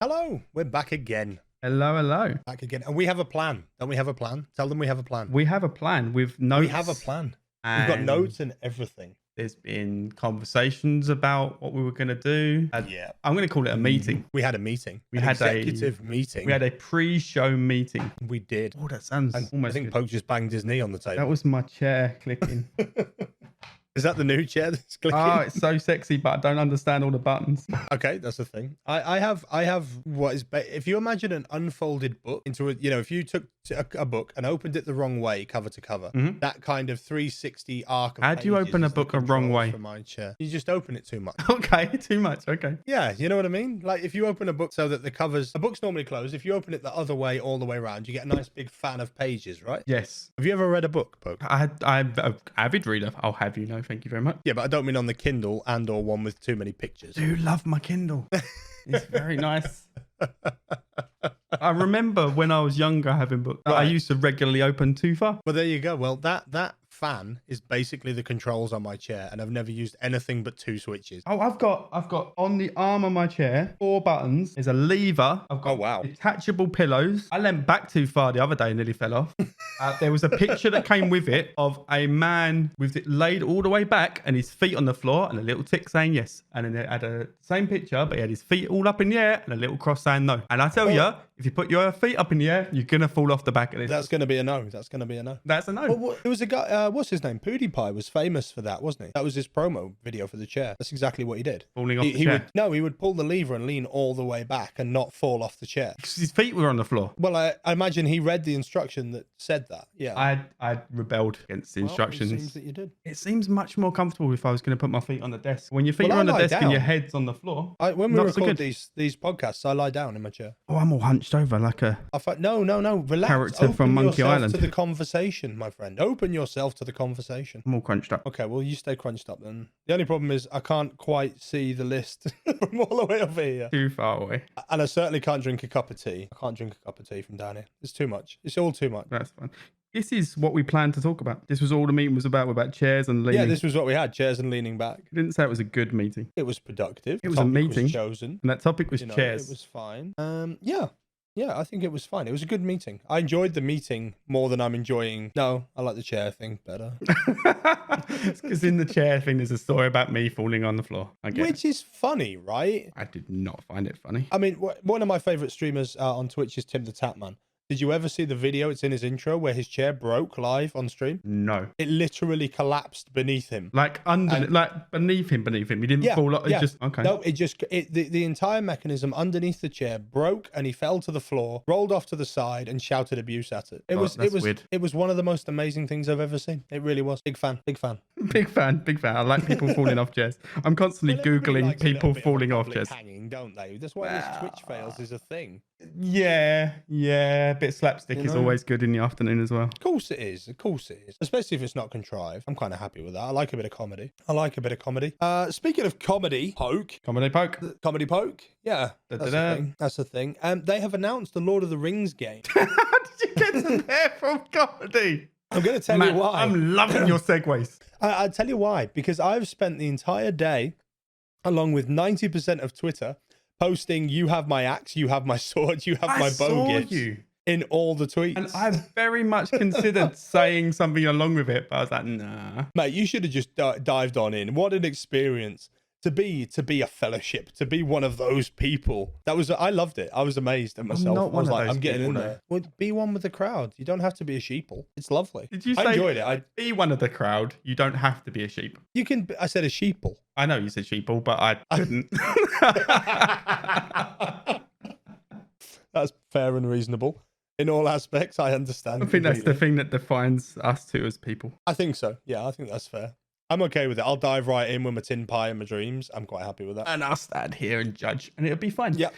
Hello, we're back again. Hello, hello. Back again. And we have a plan. Don't we have a plan? Tell them we have a plan. We have a plan with notes. We have a plan. We've got notes and everything. There's been conversations about what we were going to do. Yeah. I'm going to call it a meeting. We had a meeting. We An had executive meeting. We had a pre-show meeting. We did. Oh, that sounds And almost I think good. Poke just banged his knee on the table. That was my chair clicking. Is that the new chair that's clicking? Oh, it's so sexy, but I don't understand all the buttons. Okay, that's the thing. I have what is if you imagine an unfolded book into a, if you took a book and opened it the wrong way, cover to cover, that kind of 360 arc of How do you pages open a is the book a wrong controls way? for my chair. You just open it too much. Okay, too much. Okay. Yeah, you know what I mean? Like if you open a book so that the covers, a book's normally closed. If you open it the other way, all the way around, you get a nice big fan of pages, right? Yes. Have you ever read a book, Poke? I'm an avid reader. I'll have you know. Thank you very much. Yeah, but I don't mean on the Kindle and or one with too many pictures. Do love my Kindle. It's very nice. I remember when I was younger having books. I used to regularly open too far. Well, there you go. Well, that fan is basically the controls on my chair, and I've never used anything but 2 switches. Oh, I've got on the arm of my chair 4 buttons. There's a lever. I've got detachable pillows. I leant back too far the other day and nearly fell off. There was a picture that came with it of a man with it laid all the way back and his feet on the floor and a little tick saying yes. And then it had a same picture, but he had his feet all up in the air and a little cross saying no. And I tell you, if you put your feet up in the air, you're gonna fall off the back of this. That's gonna be a no. That's gonna be a no. That's a no. Well, there was a guy. What's his name? PewDiePie was famous for that, wasn't he? That was his promo video for the chair. That's exactly what he did. Falling off the chair. He would pull the lever and lean all the way back and not fall off the chair. Because his feet were on the floor. Well, I imagine he read the instruction that said that. Yeah. I rebelled against the instructions. It seems that you did. It seems much more comfortable if I was going to put my feet on the desk. When your feet are on the desk and your head's on the floor. When we record these podcasts, I lie down in my chair. Oh, I'm all hunched over like a no. Relax. Character from Monkey Island. To the conversation, my friend. Open yourself to the conversation. I'm all crunched up. Okay, well, you stay crunched up then. The only problem is I can't quite see the list from all the way over here. Too far away. And I certainly can't drink a cup of tea. I can't drink a cup of tea from down here. It's too much. It's all too much. That's fine. This is what we planned to talk about. This was all the meeting was about chairs and leaning. Yeah, this was what we had, chairs and leaning back. You didn't say it was a good meeting. It was productive. It was a meeting. Was chosen. And that topic was chairs. It was fine. Yeah, I think it was fine. It was a good meeting. I enjoyed the meeting more than I'm enjoying. No, I like the chair thing better. Because in the chair thing, there's a story about me falling on the floor. Which is funny, right? I did not find it funny. I mean, one of my favorite streamers on Twitch is Tim the Tatman. Did you ever see the video? It's in his intro where his chair broke live on stream. No. It literally collapsed beneath him. Like beneath him. He didn't fall off. Okay. No, the entire mechanism underneath the chair broke and he fell to the floor, rolled off to the side and shouted abuse at it. It was weird. It was one of the most amazing things I've ever seen. It really was. Big fan. Big fan. I like people falling off chairs. I'm constantly Googling people falling off chairs. Hanging, don't they? That's why this Twitch fails is a thing. Yeah. A bit slapstick is always good in the afternoon as well. Of course it is. Especially if it's not contrived. I'm kind of happy with that. I like a bit of comedy. Speaking of comedy, Poke. Comedy Poke. Yeah. That's the thing. They have announced the Lord of the Rings game. How did you get to there from comedy? I'm going to tell you why. I'm loving your segues. I'll tell you why. Because I've spent the entire day, along with 90% of Twitter, posting, you have my axe, you have my sword, you have my bow gifts in all the tweets. And I very much considered saying something along with it, but I was like, nah. Mate, you should have just dived on in. What an experience. To be a fellowship, to be one of those people. I loved it. I was amazed at myself. I'm getting in there. Well, be one with the crowd. You don't have to be a sheeple. It's lovely. Did you say I enjoyed it. Be one of the crowd. You don't have to be a sheep. You can. I said a sheeple. I know you said sheeple, but I couldn't. That's fair and reasonable. In all aspects, I understand. I think that's the thing that defines us two as people. I think so. Yeah, I think that's fair. I'm okay with it. I'll dive right in with my tin pie and my dreams. I'm quite happy with that. And I'll stand here and judge, and it'll be fine. Yeah.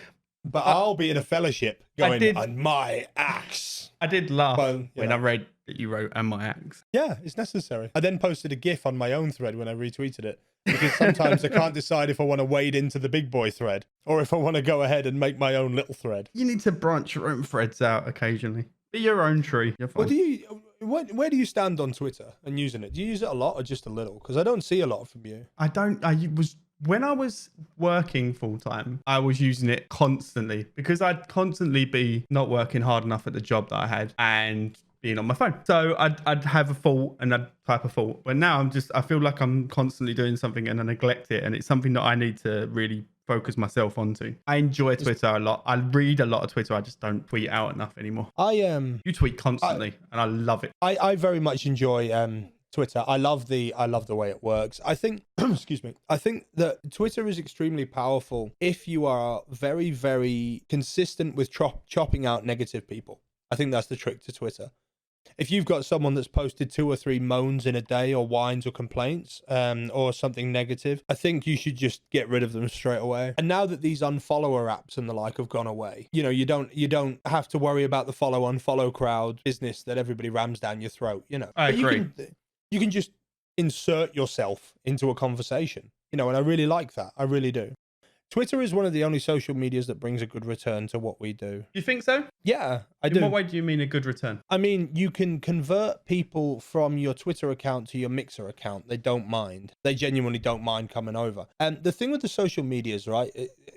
But I'll be in a fellowship going on my axe. I did laugh when I read that you wrote "and my axe." Yeah, it's necessary. I then posted a GIF on my own thread when I retweeted it. Because sometimes I can't decide if I want to wade into the big boy thread or if I want to go ahead and make my own little thread. You need to branch your own threads out occasionally. Be your own tree. You're fine. Well, where do you stand on Twitter and using it? Do you use it a lot or just a little? Because I don't see a lot from you. I don't. I was When I was working full time, I was using it constantly because I'd constantly be not working hard enough at the job that I had and being on my phone. So I'd have a thought and I'd type a thought. But now I feel like I'm constantly doing something and I neglect it. And it's something that I need to really focus myself onto. I enjoy Twitter a lot. I read a lot of Twitter. I just don't tweet out enough anymore. You tweet constantly and I love it. I very much enjoy Twitter. I love the way it works. I think excuse me. I think that Twitter is extremely powerful if you are very, very consistent with chopping out negative people. I think that's the trick to Twitter. If you've got someone that's posted 2 or 3 moans in a day or whines or complaints or something negative, I think you should just get rid of them straight away. And now that these unfollower apps and the like have gone away, you know, you don't have to worry about the follow unfollow crowd business that everybody rams down your throat, you know. I agree. You can just insert yourself into a conversation, you know, and I really like that. I really do. Twitter is one of the only social medias that brings a good return to what we do. You think so? Yeah, I do. In what way do you mean a good return? I mean, you can convert people from your Twitter account to your Mixer account. They don't mind. They genuinely don't mind coming over. And the thing with the social medias, right?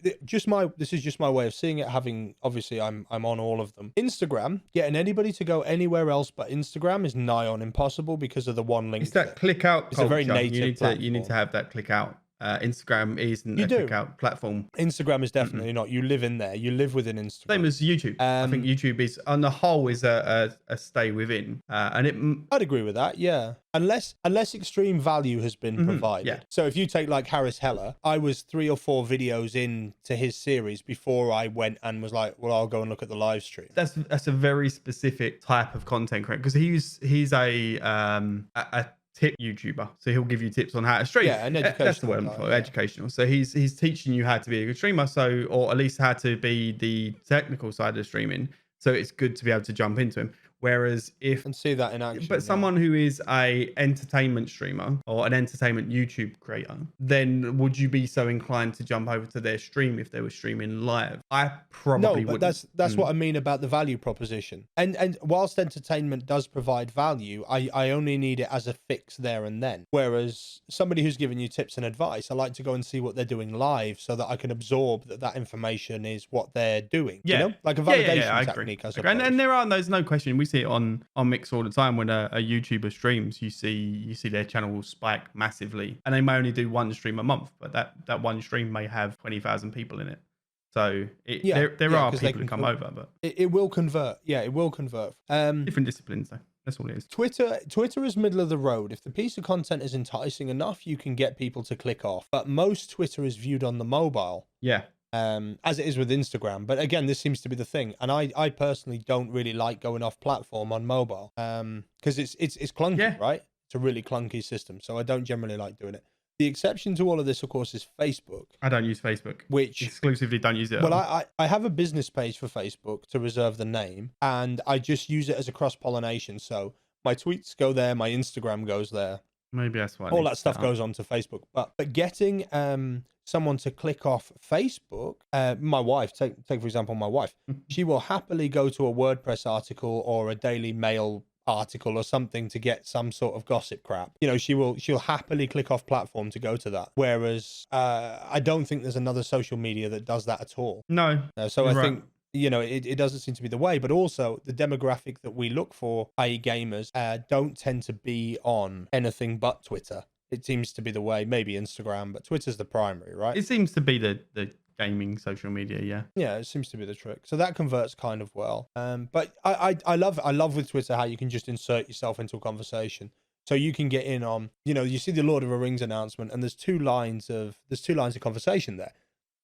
This is just my way of seeing it. Having obviously, I'm on all of them. Instagram, getting anybody to go anywhere else but Instagram is nigh on impossible because of the one link. It's that click out. It's a very native platform. You need to have that click out. Instagram isn't a click out platform. Instagram is definitely not. You live in there. You live within Instagram. Same as YouTube. I think YouTube is, on the whole, is a stay within. I'd agree with that. Yeah. Unless extreme value has been provided. Yeah. So if you take like Harris Heller, I was 3 or 4 videos into his series before I went and was like, well, I'll go and look at the live stream. That's a very specific type of content creator because he's a tip YouTuber, so he'll give you tips on how to stream. Yeah, and educational. That's the word for educational. So he's teaching you how to be a good streamer, or at least how to be the technical side of streaming. So it's good to be able to jump into him. Whereas and see that in action. But someone who is a entertainment streamer or an entertainment YouTube creator, then would you be so inclined to jump over to their stream if they were streaming live? I probably wouldn't. That's what I mean about the value proposition. And whilst entertainment does provide value, I only need it as a fix there and then. Whereas somebody who's giving you tips and advice, I like to go and see what they're doing live so that I can absorb that information is what they're doing. Yeah. You know? Like a validation technique. I suppose. And there are those, no question. We see it on Mix all the time when a YouTuber streams. You see their channel will spike massively, and they may only do one stream a month, but that one stream may have 20,000 people in it. So there are people who come over, but it will convert. Yeah, it will convert. Different disciplines though. That's all it is. Twitter is middle of the road. If the piece of content is enticing enough, you can get people to click off. But most Twitter is viewed on the mobile. Yeah. As it is with Instagram. But again, this seems to be the thing. And I personally don't really like going off platform on mobile because it's clunky, right? It's a really clunky system. So I don't generally like doing it. The exception to all of this, of course, is Facebook. I don't use Facebook. Which exclusively don't use it. Well, I have a business page for Facebook to reserve the name, and I just use it as a cross-pollination. So my tweets go there, my Instagram goes there. Maybe that's why all that stuff goes onto Facebook. But getting someone to click off Facebook, my wife, take for example, my wife, she will happily go to a WordPress article or a Daily Mail article or something to get some sort of gossip crap. You know, she'll happily click off platform to go to that. Whereas I don't think there's another social media that does that at all. No. So I think, you know, it doesn't seem to be the way, but also the demographic that we look for, i.e. gamers, don't tend to be on anything but Twitter. It seems to be the way, maybe Instagram, but Twitter's the primary, right? It seems to be the gaming social media, yeah. Yeah, it seems to be the trick. So that converts kind of well. But I love with Twitter how you can just insert yourself into a conversation. So you can get in on, you know, you see the Lord of the Rings announcement, and there's two lines of conversation there.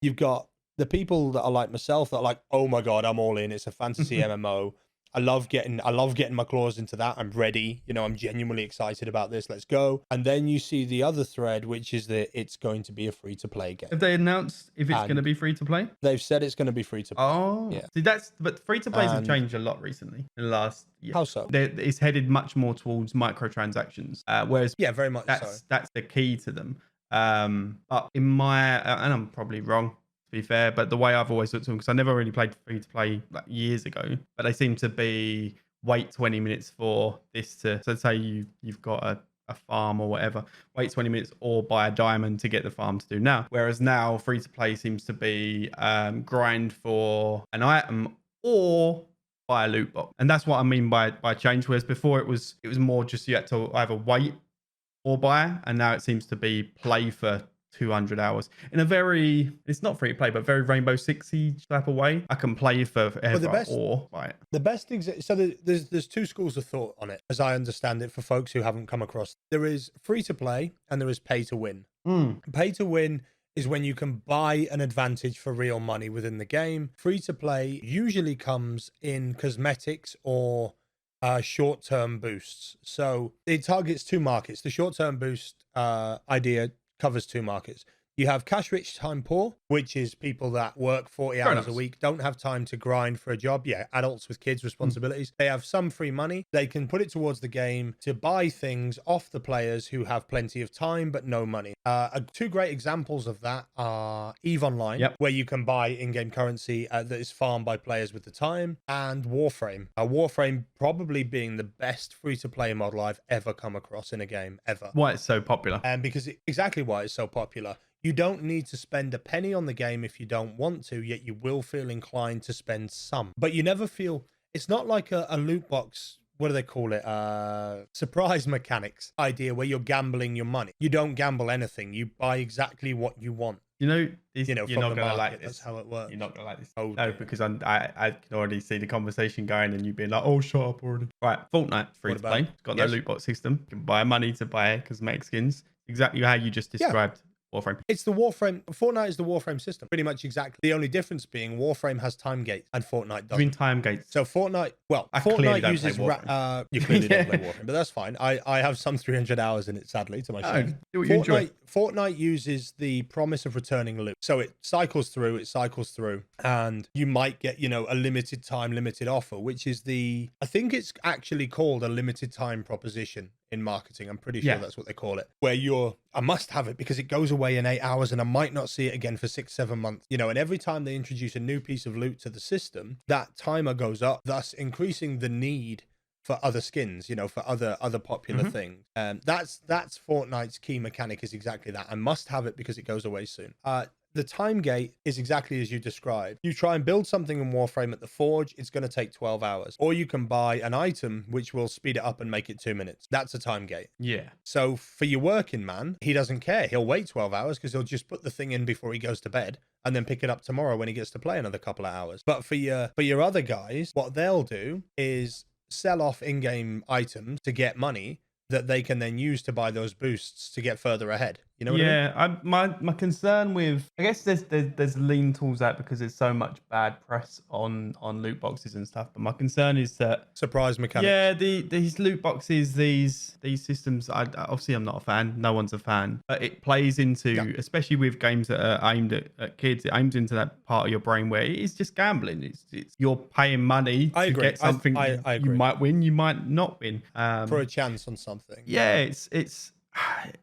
You've got the people that are like myself that are like, oh my God, I'm all in. It's a fantasy MMO. I love getting my claws into that. I'm ready. You know, I'm genuinely excited about this. Let's go. And then you see the other thread, which is that it's going to be a free-to-play game. Have they announced if it's going to be free-to-play? They've said it's going to be free-to-play. Oh, yeah. See, but free-to-plays have changed a lot recently in the last year. How so? It's headed much more towards microtransactions, whereas very much that's the key to them. But in my, and I'm probably wrong, be fair, but the way I've always looked at them, because I never really played free to play like years ago, but they seem to be wait 20 minutes for this to, so say you've got a a farm or whatever, wait 20 minutes or buy a diamond to get the farm to do now. Whereas now free to play seems to be grind for an item or buy a loot box. And that's what I mean by change. Whereas before it was more just you had to either wait or buy, and now it seems to be play for 200 hours in a very, it's not free to play, but very Rainbow Six Siege type of way. I can play forever or buy it. The best thing, so there's two schools of thought on it, as I understand it, for folks who haven't come across. There is free to play and there is pay to win. Pay to win is when you can buy an advantage for real money within the game. Free to play usually comes in cosmetics or short-term boosts. So it targets two markets. The short-term boost idea covers two markets. You have cash rich, time poor, which is people that work 40 hours a week, don't have time to grind for a job. Yeah, adults with kids, responsibilities. They have some free money. They can put it towards the game to buy things off the players who have plenty of time but no money. Two great examples of that are EVE Online, where you can buy in-game currency that is farmed by players with the time, and Warframe. Warframe probably being the best free-to-play model I've ever come across in a game, ever. Why it's so popular. And exactly why it's so popular. You don't need to spend a penny on the game if you don't want to, yet you will feel inclined to spend some. But you never feel, it's not like a loot box, what do they call it? Surprise mechanics idea where you're gambling your money. You don't gamble anything. You buy exactly what you want. You know, you're not going to like this. That's how it works. You're not going to like this. Oh, no, because I can already see the conversation going and you being like, oh, shut up already. Right, Fortnite, free to play. It's got no loot box system. You can buy money to buy cosmetic skins. Exactly how you just described. Warframe. It's the Warframe. Fortnite is the Warframe system. Pretty much exactly. The only difference being Warframe has time gates and Fortnite doesn't. You mean time gates? So Fortnite, Fortnite uses... you clearly don't play Warframe, but that's fine. I have some 300 hours in it, sadly, to my shame. Fortnite uses the promise of returning loot. So it cycles through, and you might get, a limited time, limited offer, which is I think it's actually called a limited time proposition in marketing. I'm pretty sure that's what they call it, where I must have it because it goes away in 8 hours and I might not see it again for 6-7 months, and every time they introduce a new piece of loot to the system, that timer goes up, thus increasing the need for other skins, for other popular things. That's Fortnite's key mechanic, is exactly that. I must have it because it goes away soon. The time gate is exactly as you described. You try and build something in Warframe at the Forge, it's going to take 12 hours. Or you can buy an item which will speed it up and make it 2 minutes. That's a time gate. Yeah. So for your working man, he doesn't care. He'll wait 12 hours because he'll just put the thing in before he goes to bed and then pick it up tomorrow when he gets to play another couple of hours. But for your other guys, what they'll do is sell off in-game items to get money that they can then use to buy those boosts to get further ahead. You know what I mean? My concern with, I guess there's lean towards that because there's so much bad press on loot boxes and stuff. But my concern is that surprise mechanics. Yeah, these loot boxes, these systems. Obviously, I'm not a fan. No one's a fan. But it plays into, especially with games that are aimed at kids. It aims into that part of your brain where it's just gambling. It's you're paying money to get something. I agree. You might win, you might not win. For a chance on something. Yeah, it's.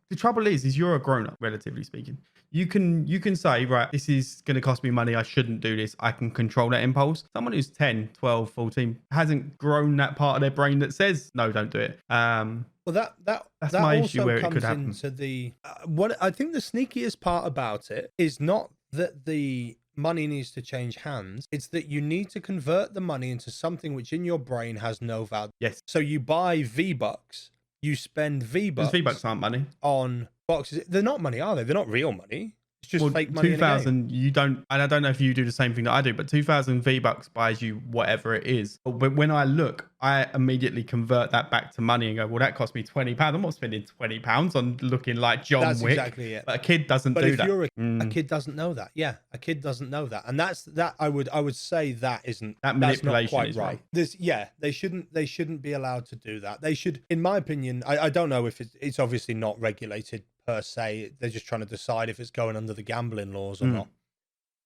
The trouble is you're a grown-up, relatively speaking. You can say, right, this is going to cost me money. I shouldn't do this. I can control that impulse. Someone who's 10, 12, 14 hasn't grown that part of their brain that says, no, don't do it. Well, that's my also issue where it could happen. Into the, what I think the sneakiest part about it is not that the money needs to change hands. It's that you need to convert the money into something which in your brain has no value. Yes. So you buy V-Bucks. You spend V-Bucks. V-Bucks aren't money. On boxes. They're not money, are they? They're not real money. It's just fake money. 2,000, you don't, and I don't know if you do the same thing that I do, but 2,000 V-Bucks buys you whatever it is. But when I look, I immediately convert that back to money and go, well, that cost me £20. I'm not spending £20 on looking like John Wick. That's exactly it. But a kid doesn't do that. A kid doesn't know that. Yeah, a kid doesn't know that. And that's that. I would say that isn't, that manipulation that's not quite right. They shouldn't be allowed to do that. They should, in my opinion, I don't know if it's obviously not regulated per se. They're just trying to decide if it's going under the gambling laws or not.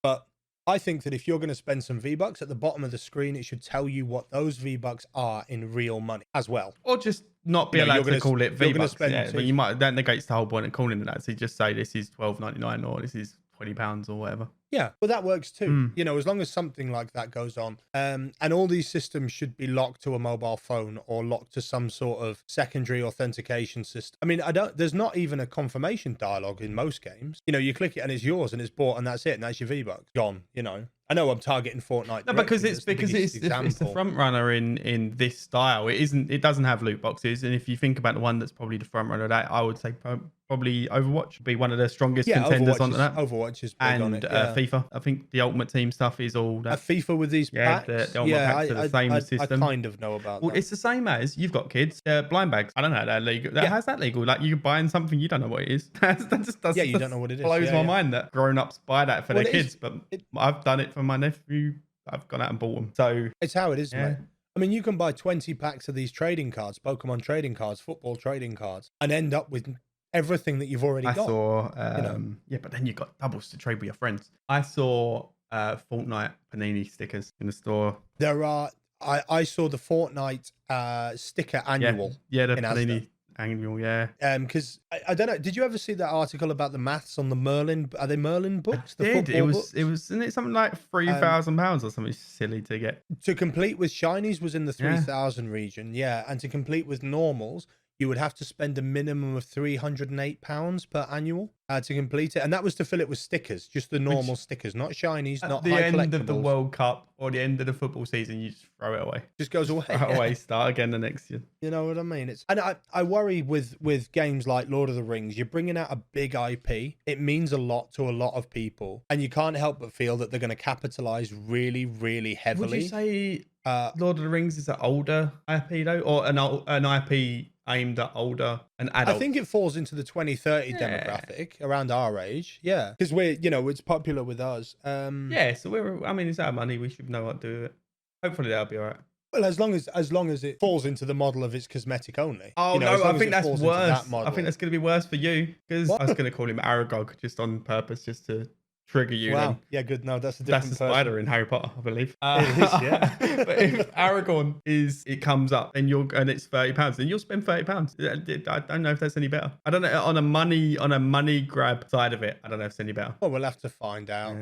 But I think that if you're going to spend some V-Bucks, at the bottom of the screen, it should tell you what those V-Bucks are in real money as well. Or just not be allowed to call it V-Bucks. But you might, that negates the whole point of calling it that. So you just say this is $12.99 or this is £20 or whatever. Yeah, well, that works too. You know, as long as something like that goes on. And all these systems should be locked to a mobile phone or locked to some sort of secondary authentication system. I mean, there's not even a confirmation dialogue in most games. You know, you click it and it's yours and it's bought and that's it. And that's your V-Bucks gone, you know. I know I'm targeting Fortnite. No, because it's the front runner in this style. It doesn't have loot boxes. And if you think about the one that's probably the front runner of that, I would say probably Overwatch would be one of the strongest contenders on that. Overwatch is big on it. FIFA. I think the Ultimate Team stuff is all that. FIFA with these packs? The Ultimate packs are the same system. I kind of know about that. Well, it's the same as you've got kids. Blind bags. I don't know how they're legal. How's that legal? Like you're buying something you don't know what it is. That just does. Yeah, you don't know what it is. Blows my mind that grown-ups buy that for their kids, but I've done it for my nephew. I've gone out and bought them. So it's how it is, mate. I mean, you can buy 20 packs of these trading cards, Pokemon trading cards, football trading cards, and end up with everything that you've already got. I saw, but then you've got doubles to trade with your friends. I saw Fortnite Panini stickers in the store. There are. I saw the Fortnite sticker annual. Yeah, the Panini annual, because I don't know, did you ever see that article about the maths on the Merlin? Are they Merlin books? I did. It was isn't it something like £3,000 or something silly to get? To complete with shinies was in the 3,000 region, and to complete with normals you would have to spend a minimum of £308 per annual to complete it, and that was to fill it with stickers, just the normal stickers, not shinies, not high collectibles. At the end of the World Cup or the end of the football season, you just throw it away. Just goes away. Throw it away. Start again the next year. You know what I mean? And I worry with games like Lord of the Rings. You're bringing out a big IP. It means a lot to a lot of people, and you can't help but feel that they're going to capitalize really, really heavily. Would you say Lord of the Rings is an older IP though, or an IP aimed at older and adults? I think it falls into the 2030 demographic around our age. Yeah, because it's popular with us. So it's our money. We should know what to do with it. Hopefully that'll be all right. Well, as long as it falls into the model of it's cosmetic only. Oh, I think that's worse. I think that's going to be worse for you, because I was going to call him Aragog just on purpose, just to trigger you. Wow. Then. Yeah, good. No, that's a different That's the spider in Harry Potter, I believe. It is, yeah. But if Aragorn comes up and it's £30, then you'll spend £30. I don't know if that's any better. I don't know on a money grab side of it. I don't know if it's any better. Well, we'll have to find out.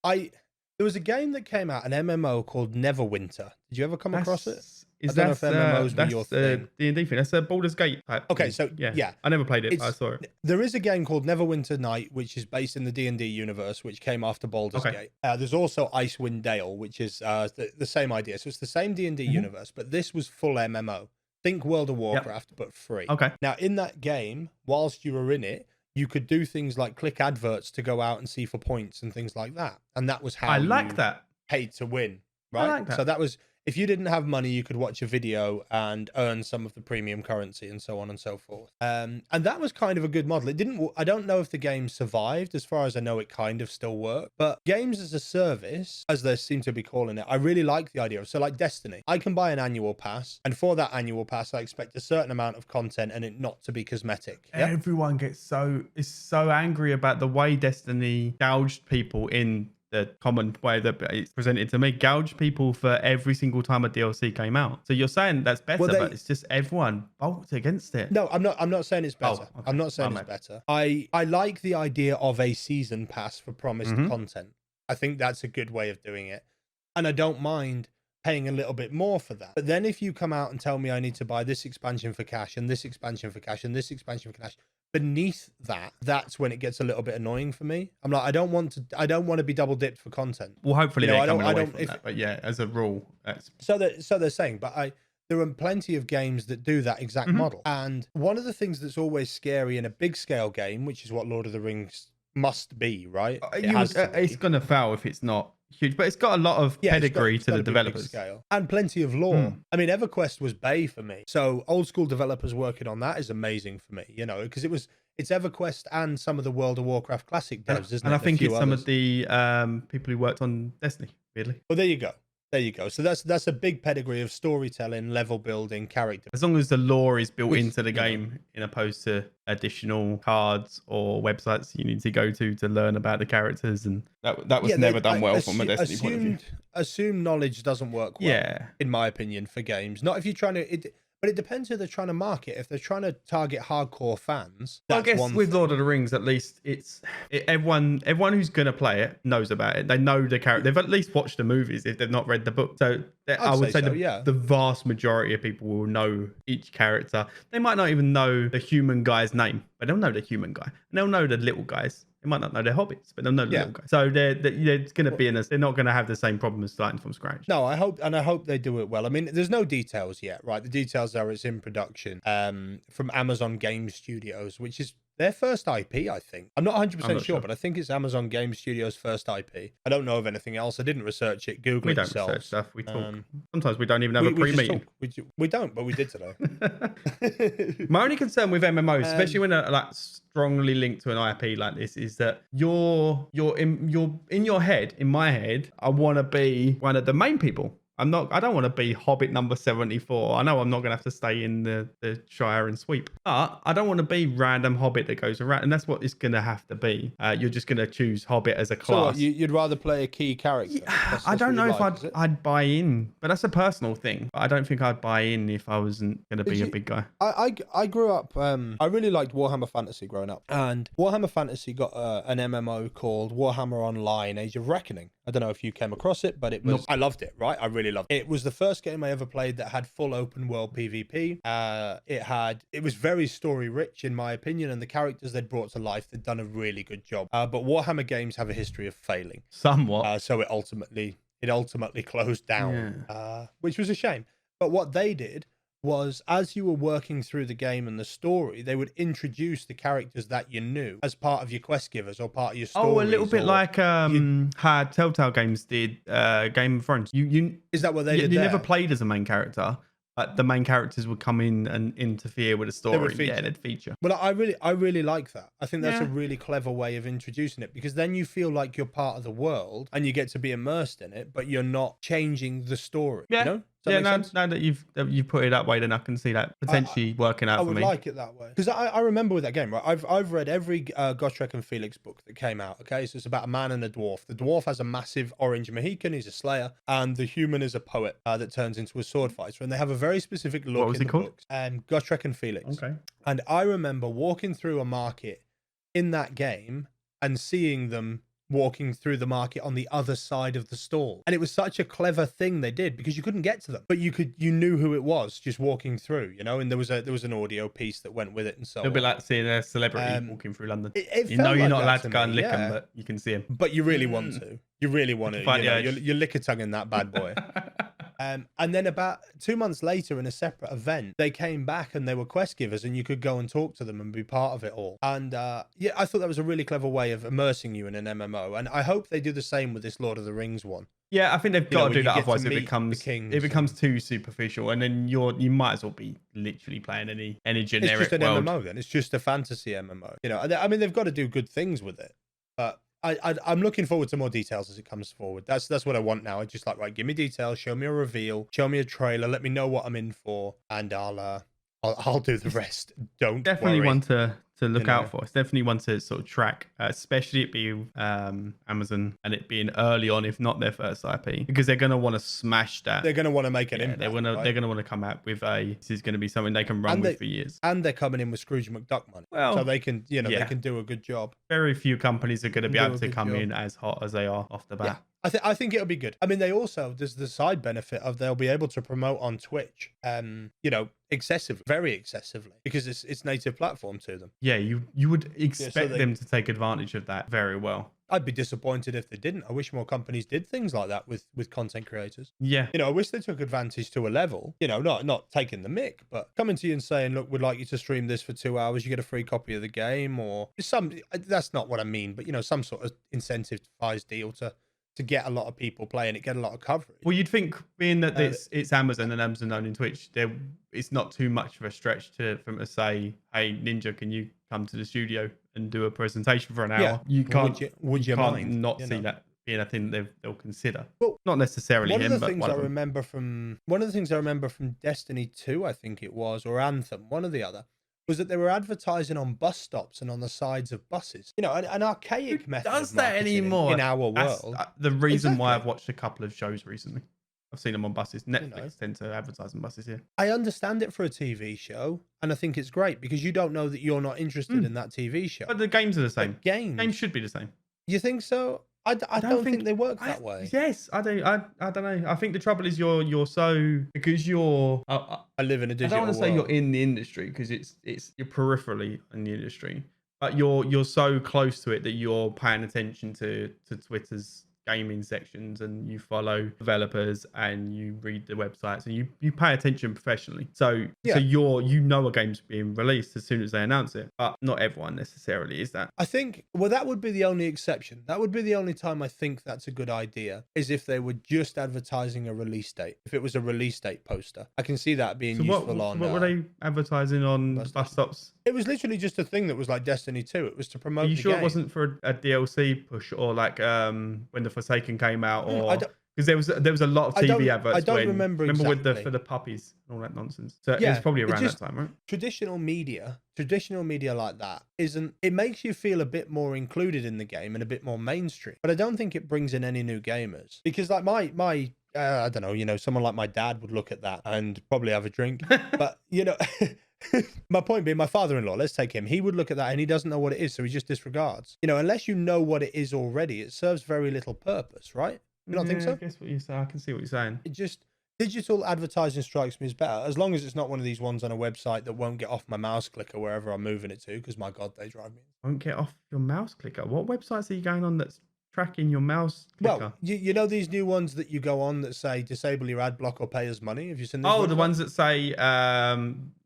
There was a game that came out, an MMO called Neverwinter. Did you ever come across it? I don't know if MMOs were your thing. D&D thing. That's a Baldur's Gate type. Okay, so I never played it, but I saw it. There is a game called Neverwinter Night, which is based in the D&D universe, which came after Baldur's Gate. There's also Icewind Dale, which is the same idea. So it's the same D&D universe, but this was full MMO. Think World of Warcraft, but free. Okay. Now, in that game, whilst you were in it, you could do things like click adverts to go out and see for points and things like that. And that was how that paid to win, right? I like that. So that was, if you didn't have money, you could watch a video and earn some of the premium currency and so on and so forth. And that was kind of a good model. I don't know if the game survived. As far as I know, it kind of still worked. But games as a service, as they seem to be calling it, I really like the idea of. So like Destiny, I can buy an annual pass, and for that annual pass, I expect a certain amount of content and it not to be cosmetic. Yep. Everyone is so angry about the way Destiny gouged people in the common way that it's presented to me, gouge people for every single time a DLC came out. So you're saying that's better, but it's just everyone bolts against it. No, I'm not saying it's better. Okay. I'm not saying it's better. I like the idea of a season pass for promised content. I think that's a good way of doing it. And I don't mind paying a little bit more for that. But then if you come out and tell me I need to buy this expansion for cash and this expansion for cash and this expansion for cash, beneath that's when it gets a little bit annoying for me. I'm like, I don't want to be double dipped for content. Well, hopefully they're coming away from that. But yeah, as a rule, that's so they're saying. But there are plenty of games that do that exact model. And one of the things that's always scary in a big scale game, which is what Lord of the Rings must be, right? It's gonna fail if it's not huge, but it's got a lot of pedigree to the developers scale and plenty of lore. I mean, EverQuest was Bay for me, so old school developers working on that is amazing for me, because it's EverQuest and some of the World of Warcraft classic devs, isn't it? And I think it's some of the people who worked on Destiny, weirdly. Well, there you go. So that's a big pedigree of storytelling, level building, character. As long as the lore is built into the game, in opposed to additional cards or websites you need to go to learn about the characters, and that was never done well from a Destiny point of view. Assume knowledge doesn't work well, in my opinion, for games. Not if you're trying to. But it depends who they're trying to market. If they're trying to target hardcore fans, I guess with Lord of the Rings, at least everyone who's gonna play it knows about it. They know the character. They've at least watched the movies if they've not read the book. So I would say the vast majority of people will know each character. They might not even know the human guy's name, but they'll know the human guy, and they'll know the little guys. They might not know their hobbits, but they'll know the little guys. So they're going to be they're not going to have the same problem as starting from scratch. No, I hope they do it well. I mean, there's no details yet, right? The details are it's in production from Amazon Game Studios, which is their first IP, I think. I'm not 100% sure, but I think it's Amazon Game Studios' first IP. I don't know of anything else. I didn't research it. Google it yourself. We don't research stuff. We talk. Sometimes we don't even have a pre-meeting. We don't, but we did today. My only concern with MMOs, especially when they're like strongly linked to an IP like this, is that you're in your head, in my head, I want to be one of the main people. I don't want to be Hobbit number 74. I know I'm not going to have to stay in the Shire and sweep. But I don't want to be random Hobbit that goes around. And that's what it's going to have to be. You're just going to choose Hobbit as a class. So you'd rather play a key character? Yeah, I don't know if I'd buy in. But that's a personal thing. I don't think I'd buy in if I wasn't going to be a big guy. I grew up... I really liked Warhammer Fantasy growing up. And Warhammer Fantasy got an MMO called Warhammer Online Age of Reckoning. I don't know if you came across it, but it was... Nope. I loved it, right? I really loved it. It was the first game I ever played that had full open world PvP. It was very story rich, in my opinion, and the characters they'd brought to life, they'd done a really good job. But Warhammer games have a history of failing. Somewhat. So it ultimately closed down, which was a shame. But what they did was, as you were working through the game and the story, they would introduce the characters that you knew as part of your quest givers or part of your story. Oh, a little bit like how Telltale Games did Game of Thrones. Is that what they did? You never played as a main character, but the main characters would come in and interfere with the story. They'd feature. Well, I really like that. I think that's a really clever way of introducing it, because then you feel like you're part of the world and you get to be immersed in it, but you're not changing the story. Yeah. You know? Now that you've put it that way, then I can see that potentially working out for me. I would like it that way, because I remember with that game, right? I've read every Gotrek and Felix book that came out. Okay, so it's about a man and a dwarf. The dwarf has a massive orange Mohican. He's a slayer, and the human is a poet that turns into a sword fighter. And they have a very specific look. What was it called? Books. Gotrek and Felix. Okay. And I remember walking through a market in that game and seeing them walking through the market on the other side of the stall, and it was such a clever thing they did, because you couldn't get to them, but you knew who it was just walking through, you know. And there was an audio piece that went with it, and so it'll be like seeing a celebrity walking through London. You're not allowed to go and lick them, but you can see them. But you really want to. You really want to. You're lick a tongue in that bad boy. And then about 2 months later, in a separate event, they came back and they were quest givers, and you could go and talk to them and be part of it all. And I thought that was a really clever way of immersing you in an MMO. And I hope they do the same with this Lord of the Rings one. Yeah, I think they've got to do that, otherwise it becomes too superficial, and then you might as well be literally playing any generic. It's just an world. MMO then. It's just a fantasy MMO. You know, I mean, they've got to do good things with it, but I'm looking forward to more details as it comes forward. That's what I want now. I just like, right, give me details, show me a reveal, show me a trailer, let me know what I'm in for, and I'll do the rest. Don't definitely worry. One to look out for. It's definitely one to sort of track, especially it being Amazon and it being early on, if not their first IP, because they're going to want to smash that. They're going to want to make an impact. They're going to want to come out with this is going to be something they can run with for years. And they're coming in with Scrooge McDuck money, so they can, they can do a good job. Very few companies are going to be able to come in as hot as they are off the bat. Yeah. I think it'll be good. I mean, there's the side benefit of they'll be able to promote on Twitch, very excessively, because it's native platform to them. Yeah, you would expect them to take advantage of that very well. I'd be disappointed if they didn't. I wish more companies did things like that with content creators. Yeah. I wish they took advantage to a level, not taking the mick, but coming to you and saying, look, we'd like you to stream this for 2 hours. You get a free copy of the game, or that's not what I mean, but, some sort of incentivized deal to get a lot of people playing it, get a lot of coverage. Well, you'd think, being that it's Amazon and Amazon owning Twitch, it's not too much of a stretch for them to say, hey, Ninja, can you come to the studio and do a presentation for an hour? Yeah. You can't, would you can't mind, not see that being a thing they'll consider. Well, not necessarily one him, of the but things I remember from Destiny 2, I think it was, or Anthem, one or the other, was that they were advertising on bus stops and on the sides of buses. An archaic method. Does that anymore in our world? That's the reason why I've watched a couple of shows recently. I've seen them on buses. Netflix tend to advertise on buses here. I understand it for a TV show, and I think it's great because you don't know that you're not interested in that TV show. But the games are the same. Games should be the same. You think so? I don't think they work that way. Yes, I don't know. I think the trouble is you're so, because you're. I live in a digital I don't want to say you're in the industry because you're peripherally in the industry, but you're so close to it that you're paying attention to Twitter's gaming sections, and you follow developers and you read the websites and you pay attention professionally. So you know a game's being released as soon as they announce it, but not everyone necessarily is that. I think that would be the only exception. That would be the only time I think that's a good idea, is if they were just advertising a release date. If it was a release date poster, I can see that being useful on. What were they advertising on bus stops? It was literally just a thing that was like Destiny 2. It was to promote. Are you sure it wasn't for a DLC push, or like when the Forsaken came out, or because there was a lot of TV adverts. I don't remember exactly. With for the puppies and all that nonsense. So it was probably around that time, right? Traditional media like that isn't. It makes you feel a bit more included in the game and a bit more mainstream. But I don't think it brings in any new gamers, because like my I don't know, someone like my dad would look at that and probably have a drink, but my point being, my father-in-law, let's take him. He would look at that and he doesn't know what it is, so he just disregards. Unless you know what it is already, it serves very little purpose, right? You don't think so? I guess what you say. I can see what you're saying. It just, digital advertising strikes me as better, as long as it's not one of these ones on a website that won't get off my mouse clicker wherever I'm moving it to, because my God, they drive me. Won't get off your mouse clicker? What websites are you going on that's tracking your mouse clicker? Well, you know these new ones that you go on that say disable your ad block or pay us money? Have you seen these? Oh, the ones that say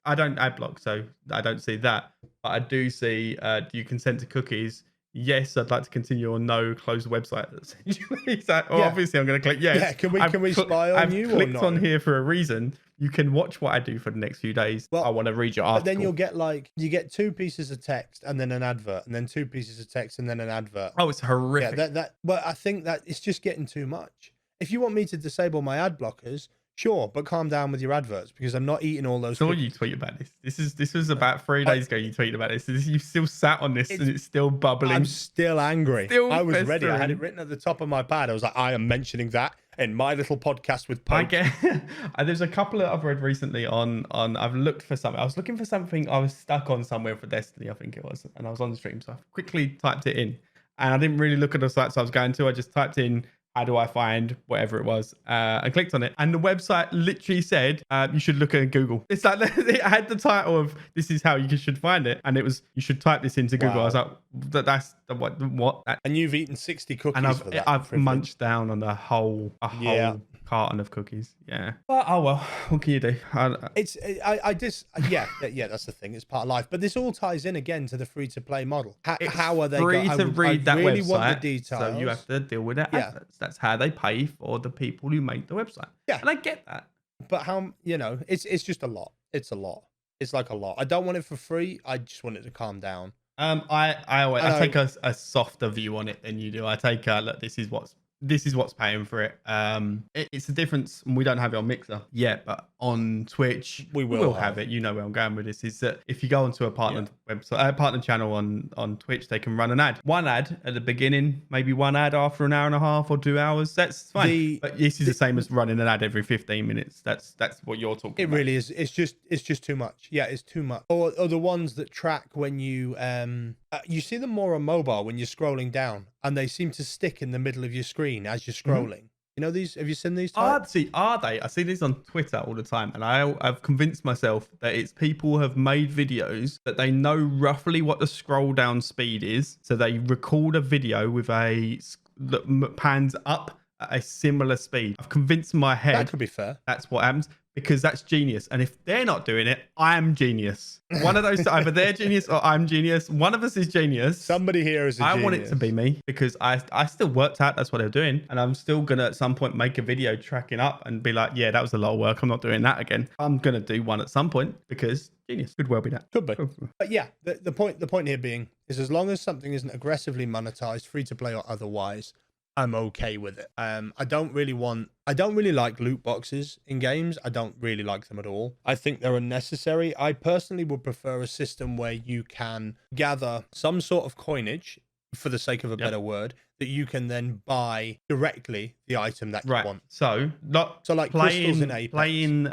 I don't ad block, so I don't see that. But I do see do you consent to cookies? Yes, I'd like to continue, or no, close the website. Essentially, obviously I'm going to click yes. Yeah, can we spy on you? I've clicked or not? on here for a reason. You can watch what I do for the next few days. Well, I want to read your article. But then you'll get you get 2 pieces of text and then an advert, and then 2 pieces of text and then an advert. Oh, it's horrific. Yeah, but I think that it's just getting too much. If you want me to disable my ad blockers, sure, but calm down with your adverts, because I'm not eating all those. I saw you tweet about this. This was about 3 days ago. You tweeted about this. You still sat on this, and it's still bubbling. I'm still angry. I was ready. I had it written at the top of my pad. I was like, I am mentioning that in my little podcast with Poke. There's a couple that I've read recently on. I've looked for something. I was looking for something. I was stuck on somewhere for Destiny, I think it was, and I was on the stream, so I quickly typed it in, and I didn't really look at the sites I was going to. I just typed in, how do I find whatever it was? I clicked on it, and the website literally said you should look at Google. It's like it had the title of "This is how you should find it," and it was you should type this into Google. Wow. I was like, "That's what?" And you've eaten 60 cookies, and for that. I've munched down on a whole carton of cookies. Yeah. But oh well, what can you do? That's the thing. It's part of life. But this all ties in again to the free-to-play model. How are they free to read that really website? Want the details. So you have to deal with the adverts. That's how they pay for the people who make the website. Yeah, and I get that. But how it's just a lot. It's a lot. It's like a lot. I don't want it for free. I just want it to calm down. I take a softer view on it than you do. I take look, this is what's paying for it. It's a difference. We don't have it on Mixer yet, but on Twitch we will have it. You know where I'm going with this. Is that if you go onto a partner website, partner channel on Twitch, they can run an ad. One ad at the beginning, maybe one ad after an hour and a half or 2 hours. That's fine. But this is the same as running an ad every 15 minutes. That's what you're talking about. It really is. It's just too much. Yeah, it's too much. Or the ones that track when you see them more on mobile when you're scrolling down, and they seem to stick in the middle of your screen as you're scrolling. Mm-hmm. You know these? Have you seen these? Are they? I see these on Twitter all the time, and I've convinced myself that it's people who have made videos that they know roughly what the scroll down speed is, so they record a video with that pans up at a similar speed. I've convinced my head that could be fair. That's what happens, because that's genius. And if they're not doing it, I'm genius. One of those, either they're genius or I'm genius. One of us is genius. Somebody here is a genius. I want it to be me, because I still worked out that's what they're doing. And I'm still going to at some point make a video tracking up and be like, yeah, that was a lot of work. I'm not doing that again. I'm going to do one at some point, because genius. Could well be that. Could be. But yeah, the point here being is, as long as something isn't aggressively monetized, free to play or otherwise, I'm okay with it. I don't really like loot boxes in games. I don't really like them at all. I think they're unnecessary. I personally would prefer a system where you can gather some sort of coinage for the sake of a better word, that you can then buy directly the item that you want. So like crystals in Apex. Playing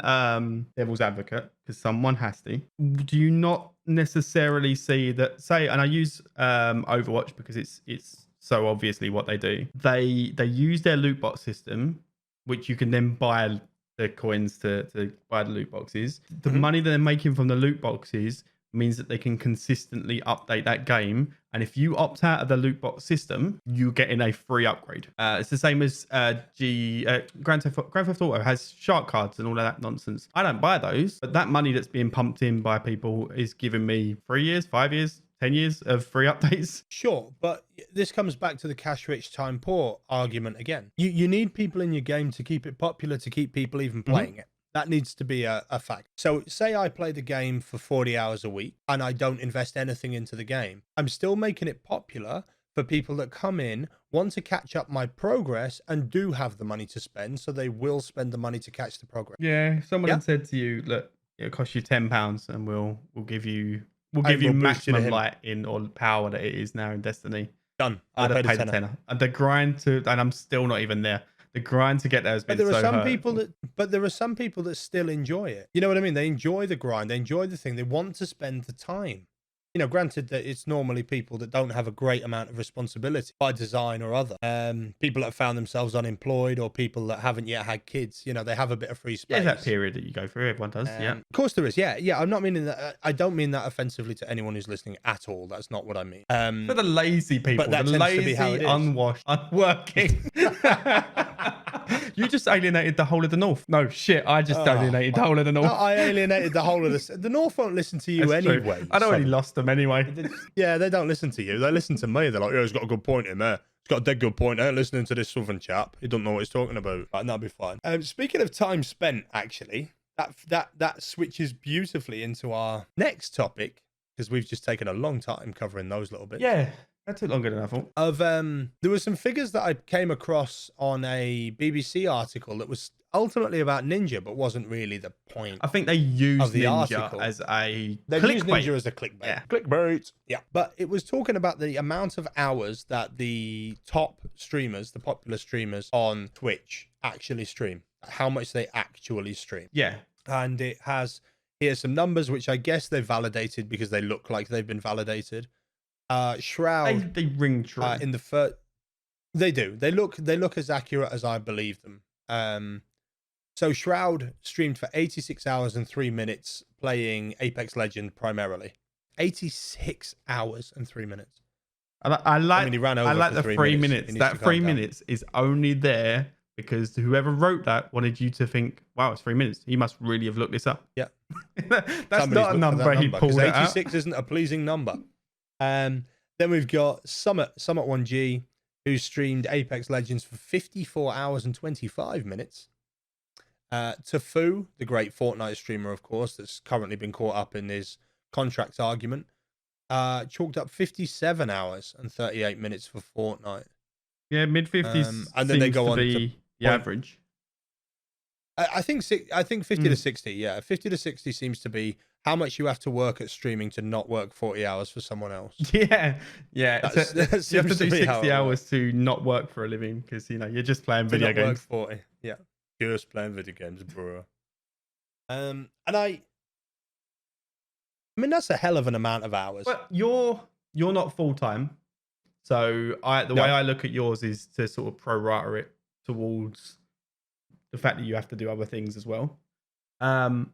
devil's advocate, because someone has to. Do you not necessarily see that? Say, and I use Overwatch because it's so obviously what they do. They use their loot box system, which you can then buy the coins to buy the loot boxes. The money that they're making from the loot boxes means that they can consistently update that game. And if you opt out of the loot box system, you get in a free upgrade. It's the same as Grand Theft Auto has shark cards and all of that nonsense. I don't buy those, but that money that's being pumped in by people is giving me 3 years, 5 years, 10 years of free updates. Sure, but this comes back to the cash rich, time poor argument again. You need people in your game to keep it popular, to keep people even playing it. That needs to be a fact. So say I play the game for 40 hours a week and I don't invest anything into the game. I'm still making it popular for people that come in, want to catch up my progress, and do have the money to spend. So they will spend the money to catch the progress. Yeah, someone had said to you, look, it'll cost you £10 and we'll give you maximum light in or power that it is now in Destiny. Done. I'd have paid a tenner. And the grind and I'm still not even there. The grind to get there has been but there are some people that still enjoy it. You know what I mean? They enjoy the grind. They enjoy the thing. They want to spend the time. You know, granted that it's normally people that don't have a great amount of responsibility by design or other. People that have found themselves unemployed, or people that haven't yet had kids. You know, they have a bit of free space. There's that period that you go through. Everyone does. Yeah, of course there is. Yeah. I'm not meaning that. I don't mean that offensively to anyone who's listening at all. That's not what I mean. For the lazy people, but that the tends lazy, to be how it is. unwashed, unworking. You just alienated the whole of the North. No shit, I just alienated the whole of the North. No, I alienated the whole of the North. Won't listen to you anyway. I'd already lost them anyway. Yeah, they don't listen to you. They listen to me. They're like, yeah, he's got a good point in there. He's got a dead good point there. Listening to this southern chap, he don't know what he's talking about. Right, that'll be fine. Speaking of time spent, actually, that switches beautifully into our next topic, because we've just taken a long time covering those little bits. Yeah. That took longer than I thought. There were some figures that I came across on a BBC article that was ultimately about Ninja, but wasn't really the point. I think they used the Ninja article as a They used Ninja as a clickbait. Yeah. Clickbait. Yeah. But it was talking about the amount of hours that the top streamers, the popular streamers on Twitch actually stream. How much they actually stream. Yeah. And it has, here's some numbers, which I guess they've validated because they look like they've been validated. Shroud, they ring true in the first. They do. They look as accurate as I believe them. So Shroud streamed for 86 hours and 3 minutes playing Apex Legends primarily. 86 hours and 3 minutes. I like he ran over the 3 minutes. That 3 minutes is only there because whoever wrote that wanted you to think, wow, it's 3 minutes. He must really have looked this up. Yeah. That's not a number he pulled out. 86 isn't a pleasing number. Then we've got Summit1G, who streamed Apex Legends for 54 hours and 25 minutes. Tafu, the great Fortnite streamer, of course, that's currently been caught up in his contract argument, chalked up 57 hours and 38 minutes for Fortnite. Yeah, mid-50s and then they go on to the average. I think 50 to 60, yeah. 50 to 60 seems to be how much you have to work at streaming to not work 40 hours for someone else. Yeah. That you have to do 60 hours to not work for a living because, you're just playing video games. 40, yeah. Just playing video games, bro. And I mean, that's a hell of an amount of hours. But you're not full-time. So the way I look at yours is to sort of pro-rata it towards the fact that you have to do other things as well. So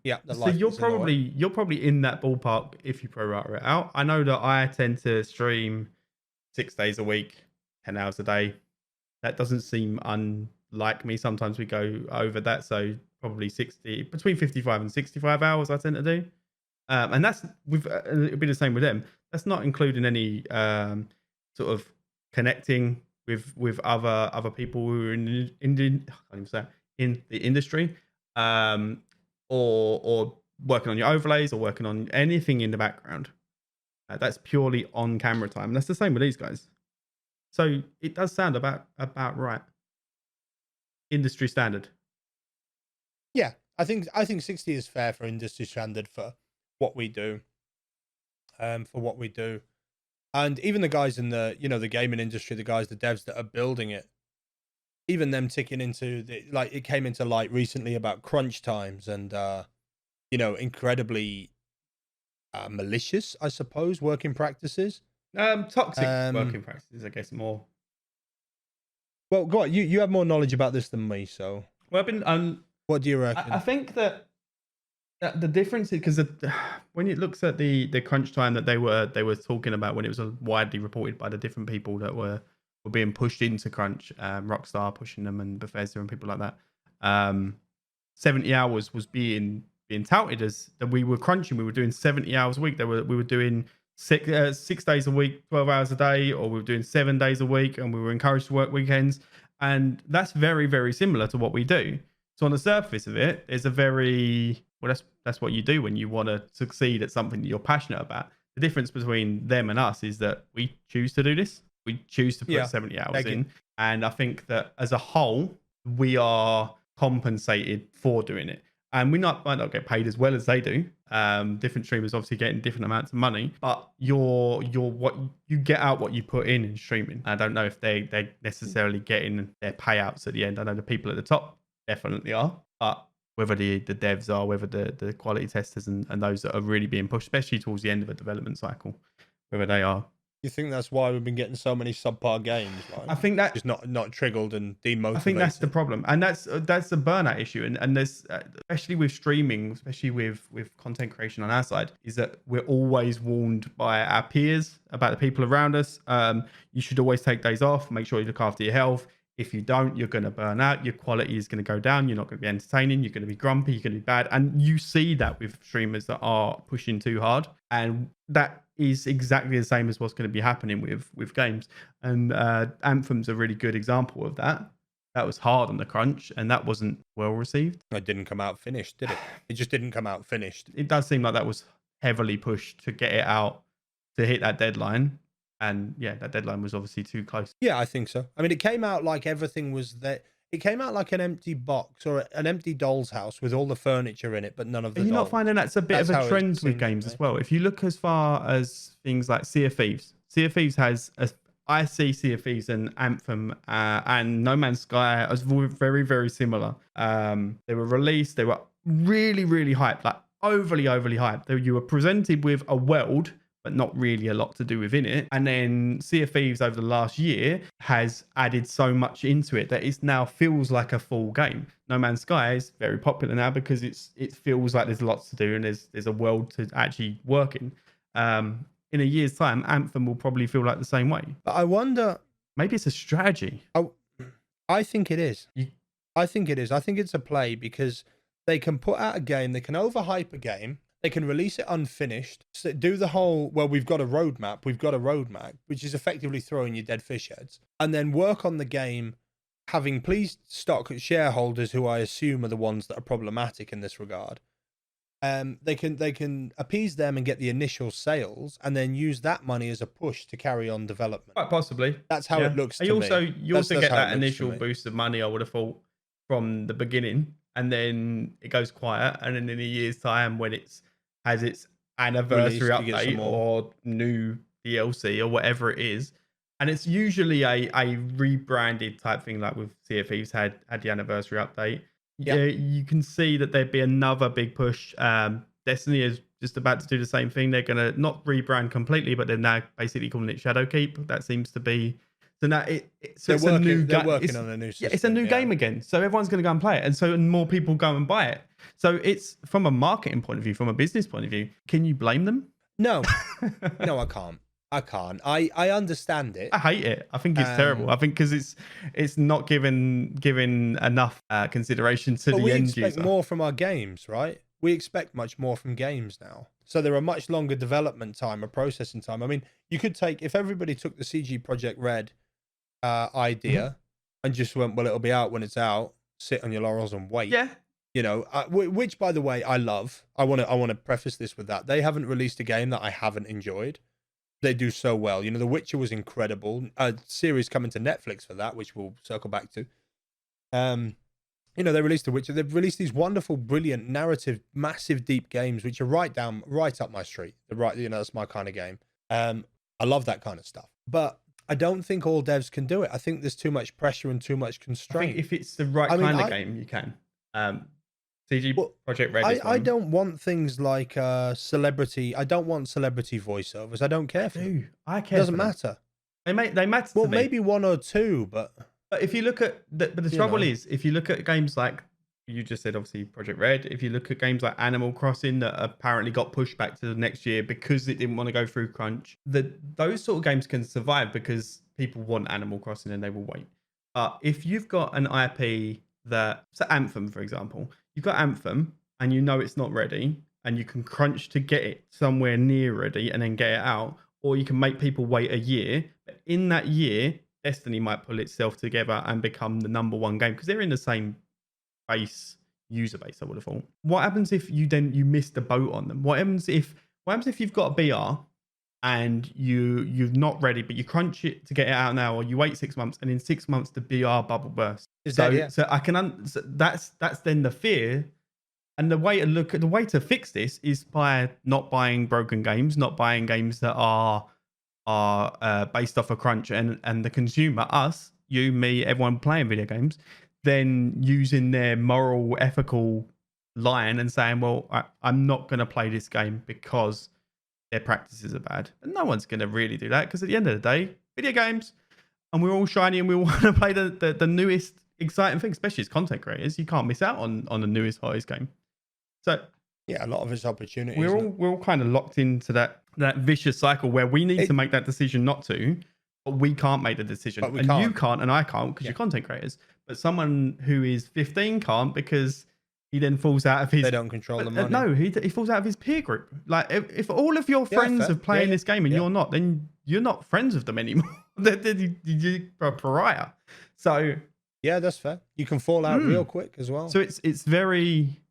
you're probably in that ballpark if you pro-rata it out. I know that I tend to stream 6 days a week, 10 hours a day. That doesn't seem unlike me. Sometimes we go over that, so probably between 55 and 65 hours I tend to do. And that's it'll be the same with them. That's not including any sort of connecting with other people who are in the industry, or working on your overlays or working on anything in the background. That's purely on camera time. And that's the same with these guys. So it does sound about right. Industry standard. Yeah, I think 60 is fair for industry standard for what we do. And even the guys in the, the gaming industry, the devs that are building it, even them ticking into it came into light recently about crunch times and, incredibly malicious, I suppose, working practices. Toxic working practices, I guess, more. Well, go on. You have more knowledge about this than me, so. Well, I've been. What do you reckon? I think that the difference is because when it looks at the crunch time that they were talking about, when it was widely reported by the different people that were being pushed into crunch, Rockstar pushing them and Bethesda and people like that. 70 hours was being touted as that we were crunching. We were doing 70 hours a week. We were doing 6 days a week, 12 hours a day, or we were doing 7 days a week, and we were encouraged to work weekends. And that's very, very similar to what we do. So on the surface of it, it's a very, that's what you do when you want to succeed at something that you're passionate about. The difference between them and us is that we choose to do this. We choose to put 70 hours in. And I think that as a whole, we are compensated for doing it. And we might not get paid as well as they do. Different streamers obviously getting different amounts of money, but you're what you get out what you put in streaming. I don't know if they're necessarily getting their payouts at the end. I know the people at the top definitely are, but whether the devs are, whether the quality testers and those that are really being pushed, especially towards the end of a development cycle, whether they are. You think that's why we've been getting so many subpar games? Like, I think that just not triggered and demotivated. I think that's the problem, and that's a burnout issue. And there's especially with streaming, especially with content creation on our side, is that we're always warned by our peers about the people around us. You should always take days off. Make sure you look after your health. If you don't, you're going to burn out. Your quality is going to go down. You're not going to be entertaining. You're going to be grumpy. You're going to be bad. And you see that with streamers that are pushing too hard. And that is exactly the same as what's going to be happening with games. And Anthem's a really good example of that. That was hard on the crunch, and that wasn't well received. It didn't come out finished, did it? It just didn't come out finished. It does seem like that was heavily pushed to get it out to hit that deadline. And yeah, that deadline was obviously too close. Yeah, I think so. I mean, it came out like everything was there. It came out like an empty box or an empty doll's house with all the furniture in it, but none of the dolls. You're not finding that's a bit of a trend with games as well. If you look as far as things like Sea of Thieves, has I see Sea of Thieves and Anthem and No Man's Sky as very, very similar. They were released. They were really, really hyped, like overly hyped. You were presented with a world, but not really a lot to do within it. And then Sea of Thieves over the last year has added so much into it that it now feels like a full game. No Man's Sky is very popular now because it feels like there's lots to do and there's a world to actually work in. In a year's time, Anthem will probably feel like the same way. But I wonder... Maybe it's a strategy. I think it is. I think it is. I think it's a play because they can put out a game, they can overhype a game, they can release it unfinished, so do the whole, well, we've got a roadmap, which is effectively throwing your dead fish heads, and then work on the game, having pleased stock shareholders, who I assume are the ones that are problematic in this regard. They can appease them and get the initial sales, and then use that money as a push to carry on development. Quite possibly. That's how it looks to me. You also get that initial boost of money, I would have thought, from the beginning, and then it goes quiet, and then in a year's time when it has its anniversary update or new DLC or whatever it is, and it's usually a rebranded type thing, like with Sea of Thieves had the anniversary update. Yeah, you can see that there'd be another big push. Destiny is just about to do the same thing. They're going to not rebrand completely, but they're now basically calling it Shadowkeep. That seems to be... So now it's a new game. They're working on a new system. Yeah, it's a new game again. So everyone's going to go and play it. And so more people go and buy it. So it's from a marketing point of view, from a business point of view, can you blame them? No. No, I can't. I understand it. I hate it. I think it's terrible. I think because it's not given enough consideration to the end user. We expect more from our games, right? We expect much more from games now. So there are much longer development time or processing time. I mean, you could take, if everybody took the CG Project Red idea and just went, well, it'll be out when it's out, sit on your laurels and wait. Yeah. You know, which, by the way, I love. I want to preface this with that. They haven't released a game that I haven't enjoyed. They do so well. You know, The Witcher was incredible. A series coming to Netflix for that, which we'll circle back to. You know, they released The Witcher. They've released these wonderful, brilliant, narrative, massive, deep games, which are right up my street. You know, that's my kind of game. I love that kind of stuff. But I don't think all devs can do it. I think there's too much pressure and too much constraint. I think if it's the right kind of game, you can. CG Project Red. I don't want things like celebrity. I don't want celebrity voiceovers. I don't care for them. I care. It doesn't matter. They matter. Well, maybe one or two, but if you look at the trouble is, if you look at games like you just said, obviously Project Red. If you look at games like Animal Crossing that apparently got pushed back to the next year because it didn't want to go through crunch, those sort of games can survive because people want Animal Crossing and they will wait. If you've got an IP so Anthem, for example, you've got Anthem and you know it's not ready and you can crunch to get it somewhere near ready and then get it out, or you can make people wait a year. But in that year, Destiny might pull itself together and become the #1 game because they're in the same user base, I would have thought. What happens if you miss the boat on them? What happens if you've got a BR and you're not ready, but you crunch it to get it out now, or you wait 6 months and in 6 months the BR bubble bursts? So I can that's then the fear. And the way to fix this is by not buying broken games, not buying games that are based off a crunch, and the consumer, us, you, me, everyone playing video games, then using their moral, ethical line and saying, well, I'm not going to play this game because their practices are bad. And no one's going to really do that because at the end of the day, video games, and we're all shiny and we want to play the newest exciting thing, especially as content creators. You can't miss out on the newest, hottest game. So yeah, a lot of it's opportunity. We're all kind of locked into that vicious cycle where we need to make that decision not to, but we can't make the decision. You can't and I can't because you're content creators. But someone who is 15 can't because he then falls out of his... They don't control the money. No, he falls out of his peer group. Like, if all of your friends are playing this game and you're not, then you're not friends with them anymore. You're a pariah. So... yeah, that's fair. You can fall out real quick as well. So it's very...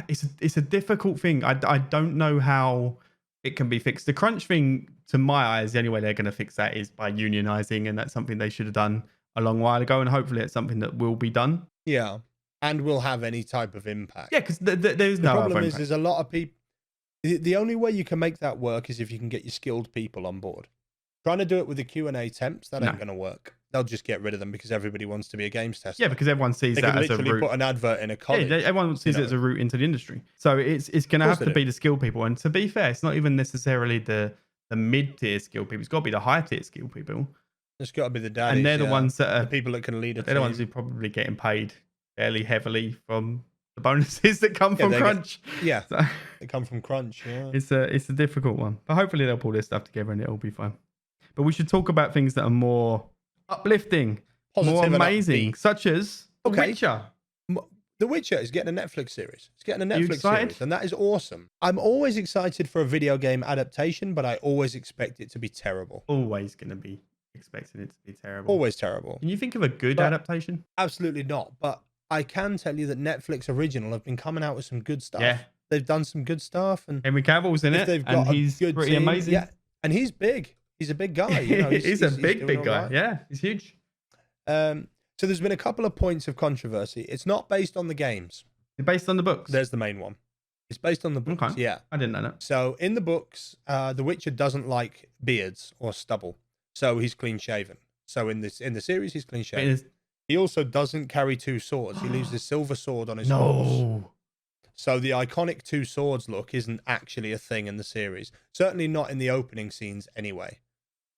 It's a difficult thing. I don't know how it can be fixed. The crunch thing, to my eyes, the only way they're going to fix that is by unionizing, and that's something they should have done a long while ago, and hopefully it's something that will be done. Yeah, and will have any type of impact. Yeah, because there's no problem is there's a lot of people. The only way you can make that work is if you can get your skilled people on board. Trying to do it with the Q&A temps, that ain't going to work. They'll just get rid of them because everybody wants to be a games tester. Yeah, because everyone sees that as a route. They literally put an advert in a college. Yeah, everyone sees it as a route into the industry. So it's going to have to be the skilled people. And to be fair, it's not even necessarily the mid-tier skilled people. It's got to be the high-tier skilled people. It's got to be the daddies. And they're the ones that are... the people that can lead a team. They're the ones who are probably getting paid fairly heavily from the bonuses that come from Crunch. They come from Crunch, yeah. It's a difficult one. But hopefully they'll pull this stuff together and it'll be fine. But we should talk about things that are more uplifting, more amazing, such as The Witcher. The Witcher is getting a Netflix series. It's getting a Netflix series, and that is awesome. I'm always excited for a video game adaptation, but I always expect it to be terrible. Always going to be expecting it to be terrible. Always terrible. Can you think of a good adaptation? Absolutely not. But I can tell you that Netflix original have been coming out with some good stuff. Yeah. They've done some good stuff. And Henry Cavill's in it, and he's pretty amazing. Yeah, and he's big. He's a big guy. You know, he's a big guy. Right. Yeah, he's huge. So there's been a couple of points of controversy. It's not based on the games. It's based on the books. There's the main one. It's based on the books. Okay. Yeah. I didn't know that. So in the books, The Witcher doesn't like beards or stubble. So he's clean shaven. So in the series, he's clean shaven. He also doesn't carry two swords. He leaves his silver sword on his horse. So the iconic two swords look isn't actually a thing in the series. Certainly not in the opening scenes anyway.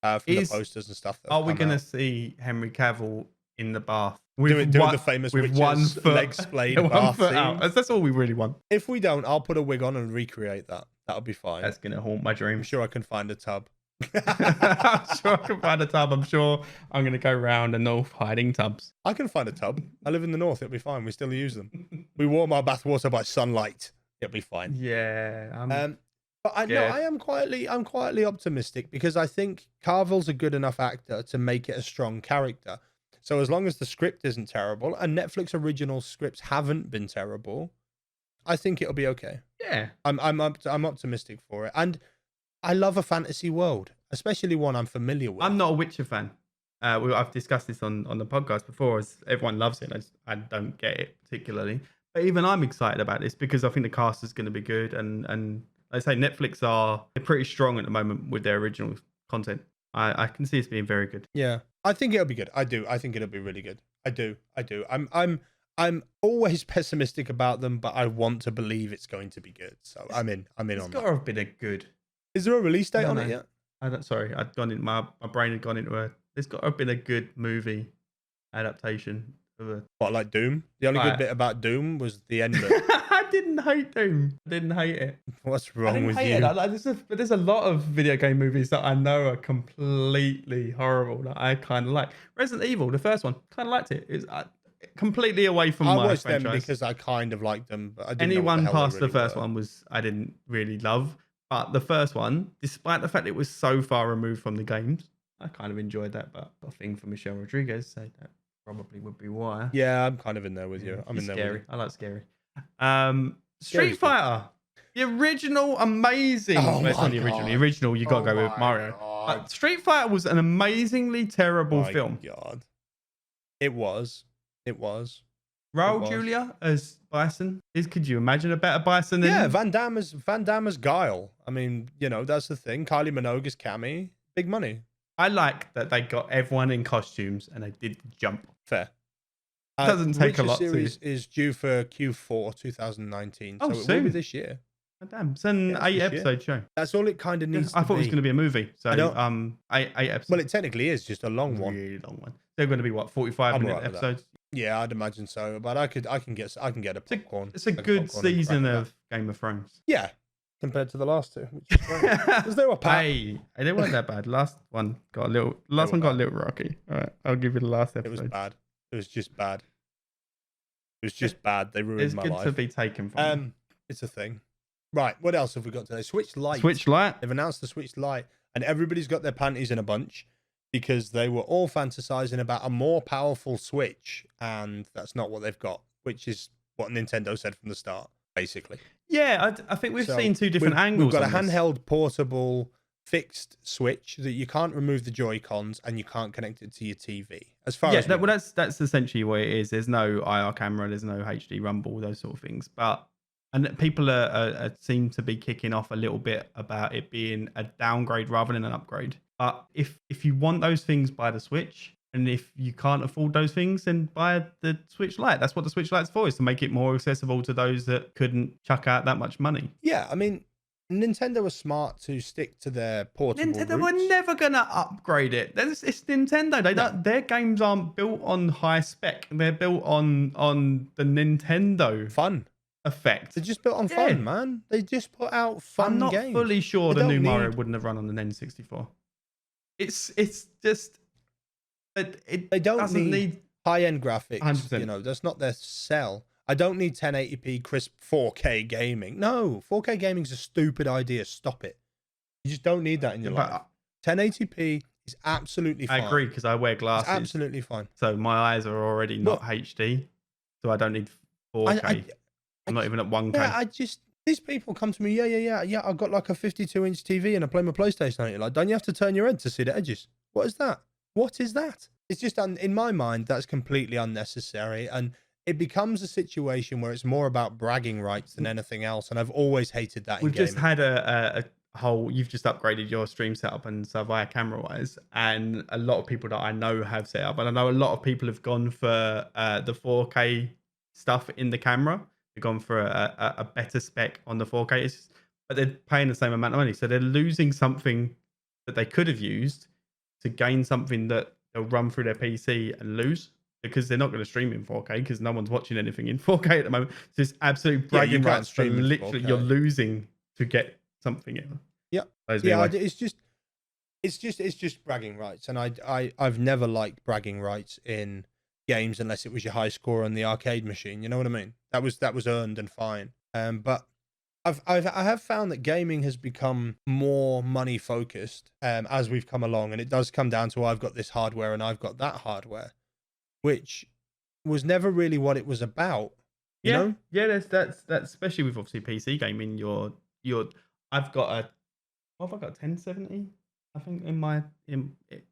From the posters and stuff. Are we going to see Henry Cavill in the bath? Doing the famous Witcher's leg splayed bath scene? That's all we really want. If we don't, I'll put a wig on and recreate that. That'll be fine. That's going to haunt my dream. I'm sure I can find a tub. I'm sure I can find a tub. I'm sure I'm going to go around the north hiding tubs. I can find a tub. I live in the north. It'll be fine. We still use them. We warm our bath water by sunlight. It'll be fine. Yeah. But I am quietly optimistic because I think Carville's a good enough actor to make it a strong character. So as long as the script isn't terrible and Netflix original scripts haven't been terrible, I think it'll be okay. Yeah. I'm optimistic for it. And I love a fantasy world, especially one I'm familiar with. I'm not a Witcher fan. I've discussed this on the podcast before, as everyone loves it. I don't get it particularly. But even I'm excited about this because I think the cast is going to be good. And I say Netflix they're pretty strong at the moment with their original content. I can see it's being very good. Yeah, I think it'll be good. I do. I think it'll be really good. I do. I'm always pessimistic about them, but I want to believe it's going to be good. So I'm in on that. It's got to have been a good. Is there a release date on it yet? Sorry, I'd gone in. My brain had gone into a. There's got to have been a good movie adaptation of a. What, like Doom? The only good bit about Doom was the end bit. I didn't hate Doom. I didn't hate it. What's wrong with you? But there's a lot of video game movies that I know are completely horrible that I kind of like. Resident Evil, the first one, kind of liked it. It's completely away from my watched franchise. them because I kind of liked them, but I didn't Anyone know past really the first one was I didn't really love. But the first one, despite the fact it was so far removed from the games, I kind of enjoyed that. But a thing for Michelle Rodriguez, so that probably would be why. Yeah, I'm kind of in there with you. I'm in there scary. with you. I like scary. Street Fighter, the original, amazing. Well, it's not the original. The original, you got to go with Mario. But Street Fighter was an amazingly terrible film. God, it was. Raul Julia as Bison. Could you imagine a better Bison than Van Damme as Guile. I mean, that's the thing. Kylie Minogue as Cammy. Big money. I like that they got everyone in costumes and they did the jump. Fair. It doesn't take a lot. Series is due for Q4 2019, so it will be this year. Oh, damn, it's an 8-episode show. That's all it kind of needs. I thought it was going to be a movie. So 8 episodes. Well, it technically is just a long one. Really long one. They're going to be 45-minute episodes. Yeah, I'd imagine so. But I can get a popcorn. It's a good season of Game of Thrones. Yeah, compared to the last two, which is great. Because they were hey, they weren't that bad. Last one got a little rocky. All right, I'll give you the last episode. It was bad. It was just bad. It was just bad. They ruined my life. It's good to be taken from. It's a thing. Right, what else have we got today? Switch Lite. They've announced the Switch Lite, and everybody's got their panties in a bunch because they were all fantasizing about a more powerful Switch, and that's not what they've got, which is what Nintendo said from the start, basically. Yeah, I think we've seen two different angles. We've got a handheld, portable, fixed Switch that you can't remove the Joy-Cons and you can't connect it to your TV. As far as that's essentially what it is. There's no IR camera, there's no HD rumble, those sort of things. And people seem to be kicking off a little bit about it being a downgrade rather than an upgrade. But if you want those things, buy the Switch. And if you can't afford those things, then buy the Switch Lite. That's what the Switch Lite's for, is to make it more accessible to those that couldn't chuck out that much money. Yeah, I mean, Nintendo was smart to stick to their portable Nintendo roots. were never going to upgrade it. It's Nintendo. Their games aren't built on high spec. They're built on the Nintendo fun effect. They're just built on fun, man. They just put out fun games. I'm not fully sure the new Mario wouldn't have run on the N64. It's just... They don't need high-end graphics. 100%. That's not their sell. I don't need 1080p crisp 4K gaming. No, 4K gaming is a stupid idea. Stop it. You just don't need that in your life. 1080p is absolutely fine. I agree, because I wear glasses. It's absolutely fine. So my eyes are already not HD, so I don't need 4K. I'm not even at 1K. Yeah, these people come to me, yeah, I've got like a 52-inch TV and I play my PlayStation on it. Like, don't you have to turn your head to see the edges? What is that? What is that? It's just, in my mind, that's completely unnecessary. And it becomes a situation where it's more about bragging rights than anything else. And I've always hated that. We've just had a whole, you've just upgraded your stream setup and so via camera wise. And a lot of people that I know have set up. And I know a lot of people have gone for the 4K stuff in the camera. They've gone for a better spec on the 4K. But they're paying the same amount of money. So they're losing something that they could have used to gain something that they'll run through their PC and lose, because they're not going to stream in 4K because no one's watching anything in 4K at the moment. So it's absolute bragging rights for literally you're losing to get something in. Yeah. It's just bragging rights. And I've never liked bragging rights in games unless it was your high score on the arcade machine. You know what I mean? That was earned and fine. But I have found that gaming has become more money focused as we've come along, and it does come down to I've got this hardware and I've got that hardware, which was never really what it was about. You know? Yeah, that's especially with obviously PC gaming. I've got a 1070. I think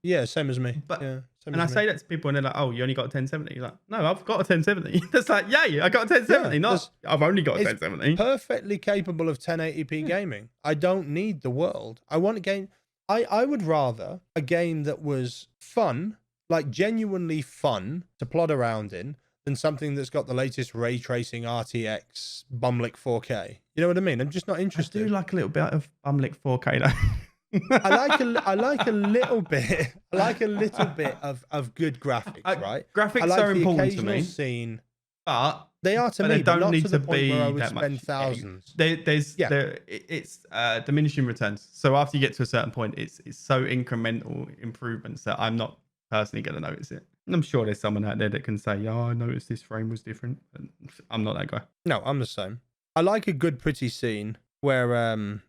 yeah, same as me. But yeah, and I say that to people and they're like, "Oh, you only got a 1070." You're like, "No, I've got a 1070." That's like, yeah, I got a 1070. I've only got a 1070. Perfectly capable of 1080p gaming. I don't need the world. I want a game. I would rather a game that was fun, like genuinely fun to plod around in, than something that's got the latest ray tracing RTX Bumlick 4K. You know what I mean? I'm just not interested. I do like a little bit of Bumlick 4K though. I like a little bit. I like a little bit of good graphics, right? Graphics are important to me. Scene, but they are to me. They don't not need to the to point be where I would that spend much. thousands. It's diminishing returns. So after you get to a certain point, it's so incremental improvements that I'm not personally going to notice it. And I'm sure there's someone out there that can say, "Oh, I noticed this frame was different." And I'm not that guy. No, I'm the same. I like a good, pretty scene where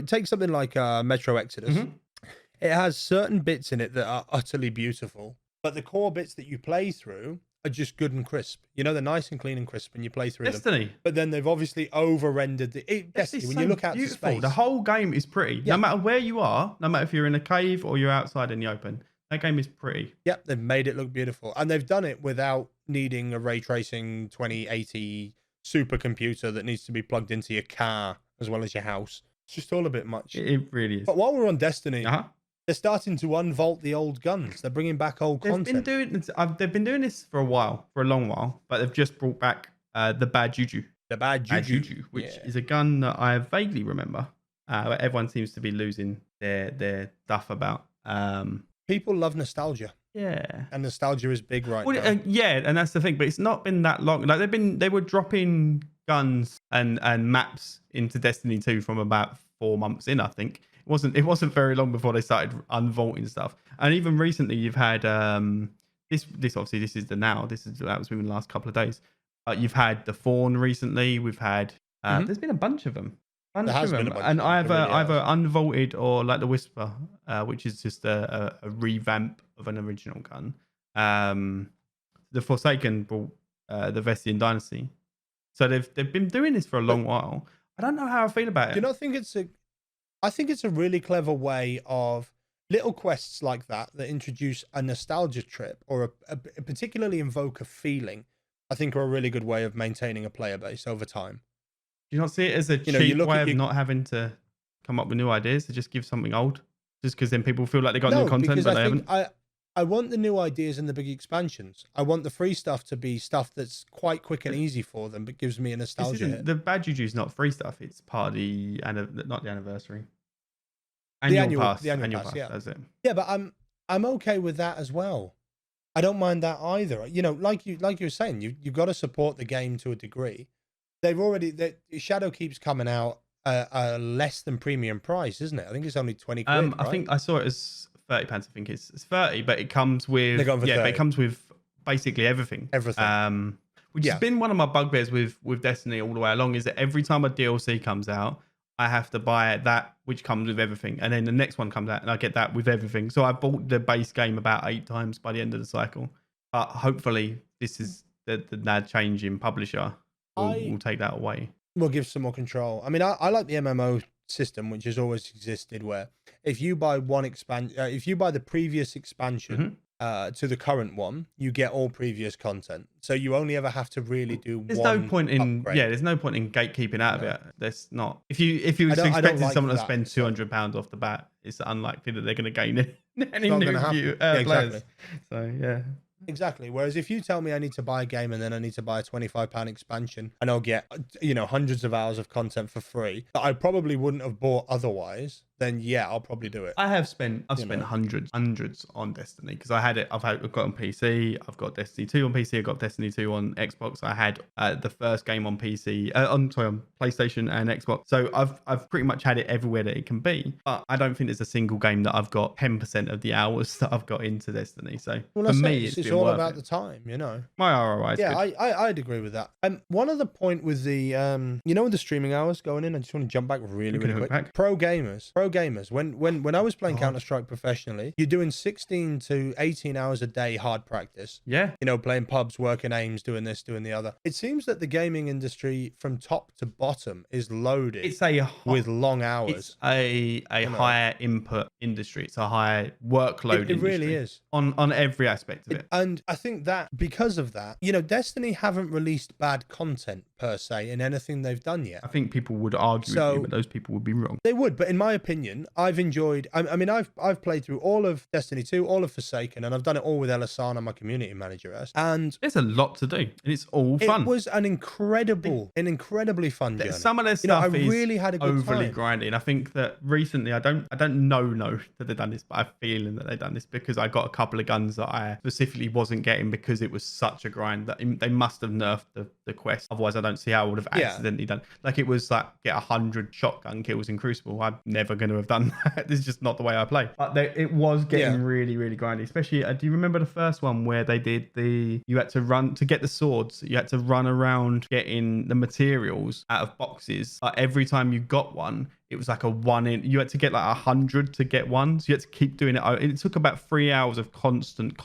take something like Metro Exodus. Mm-hmm. It has certain bits in it that are utterly beautiful, but the core bits that you play through are just good and crisp. They're nice and clean and crisp when you play through Destiny. them. But then they've obviously over-rendered Destiny. When you look out to space, the whole game is pretty. Yeah. No matter where you are, no matter if you're in a cave or you're outside in the open, that game is pretty. Yep, they've made it look beautiful, and they've done it without needing a ray tracing 2080 supercomputer that needs to be plugged into your car as well as your house. It's just all a bit much. It really is. But while we're on Destiny, they're starting to unvault the old guns. They're bringing back old content. They've been doing this for a long while, but they've just brought back the Bad Juju. The Bad Juju, which is a gun that I vaguely remember. Where everyone seems to be losing their duff about. People love nostalgia. Yeah, and nostalgia is big right now. Yeah, and that's the thing. But it's not been that long. Like they were dropping guns and maps into Destiny 2 from about 4 months in, I think. It wasn't very long before they started unvaulting stuff. And even recently, you've had this obviously this is that was within the last couple of days. You've had the Fawn recently. We've had there's been a bunch of them. And either unvaulted or like the Whisper, which is just a revamp of an original gun. The Forsaken brought the Vestian Dynasty, so they've been doing this for a long while. I don't know how I feel about it. Do you not think I think it's a really clever way of little quests like that introduce a nostalgia trip or particularly invoke a feeling. I think are a really good way of maintaining a player base over time. Do you not see it as a cheap way of not having to come up with new ideas to just give something old? Just because then people feel like they got new content, but they haven't. I want the new ideas and the big expansions. I want the free stuff to be stuff that's quite quick and easy for them, but gives me a nostalgia hit. The Bad Juju is not free stuff. It's part of not the anniversary. The annual pass, yeah. That's it. Yeah, but I'm okay with that as well. I don't mind that either. Like you were saying, you've got to support the game to a degree. Shadow keeps coming out a less than premium price, isn't it? I think it's only 20 quid. I think I saw it as £30. I think it's 30, but it comes with but it comes with basically everything. Which has been one of my bugbears with Destiny all the way along, is that every time a DLC comes out, I have to buy that which comes with everything, and then the next one comes out and I get that with everything. So I bought the base game about 8 times by the end of the cycle. Hopefully this is the change in publisher will take that away. We'll give some more control. I mean, I like the MMO system, which has always existed, where if you buy if you buy the previous expansion to the current one, you get all previous content. So you only ever have to really do there's no point in gatekeeping out of it. There's not. If you expecting someone to spend £200 off the bat, it's unlikely that they're going to gain any new players. Exactly. So yeah. Exactly. Whereas if you tell me I need to buy a game and then I need to buy a £25 expansion and I'll get, hundreds of hours of content for free that I probably wouldn't have bought otherwise, then yeah, I'll probably do it. I've spent hundreds on Destiny because I've got on PC. I've got Destiny 2 on PC. I've got Destiny 2 on Xbox. I had the first game on PC, on PlayStation and Xbox. So I've pretty much had it everywhere that it can be. But I don't think there's a single game that I've got 10% of the hours that I've got into Destiny. So for me, it's all about the time, My ROI is good. I'd agree with that. One other point with the, with the streaming hours going in, I just want to jump back really quick. Pro gamers. When I was playing Counter-Strike professionally, you're doing 16 to 18 hours a day hard practice. Yeah. Playing pubs, working aims, doing this, doing the other. It seems that the gaming industry from top to bottom is loaded with long hours. It's a higher input industry. It's a high workload industry. It really is. On every aspect of it. And I think that because of that, Destiny haven't released bad content per se in anything they've done yet. I think people would argue with you, but those people would be wrong. They would, but in my opinion, I've enjoyed. I mean, I've played through all of Destiny 2, all of Forsaken, and I've done it all with Elisana, my community manager, and there's a lot to do, and it's all fun. It was an incredibly fun journey. Some of their stuff I really had a good overly time. grinding. I think that recently, I don't know that they've done this, but I have a feeling that they've done this because I got a couple of guns that I specifically wasn't getting because it was such a grind that they must have nerfed the quest. Otherwise, I don't see how I would have accidentally done. Like, it was like get 100 shotgun kills in Crucible. I'm never going to have done that. This is just not the way I play. But it was getting really, really grindy. Especially, do you remember the first one where they did you had to run to get the swords? You had to run around getting the materials out of boxes. Every time you got one, it was like you had to get like 100 to get one. So you had to keep doing it. It took about 3 hours of constant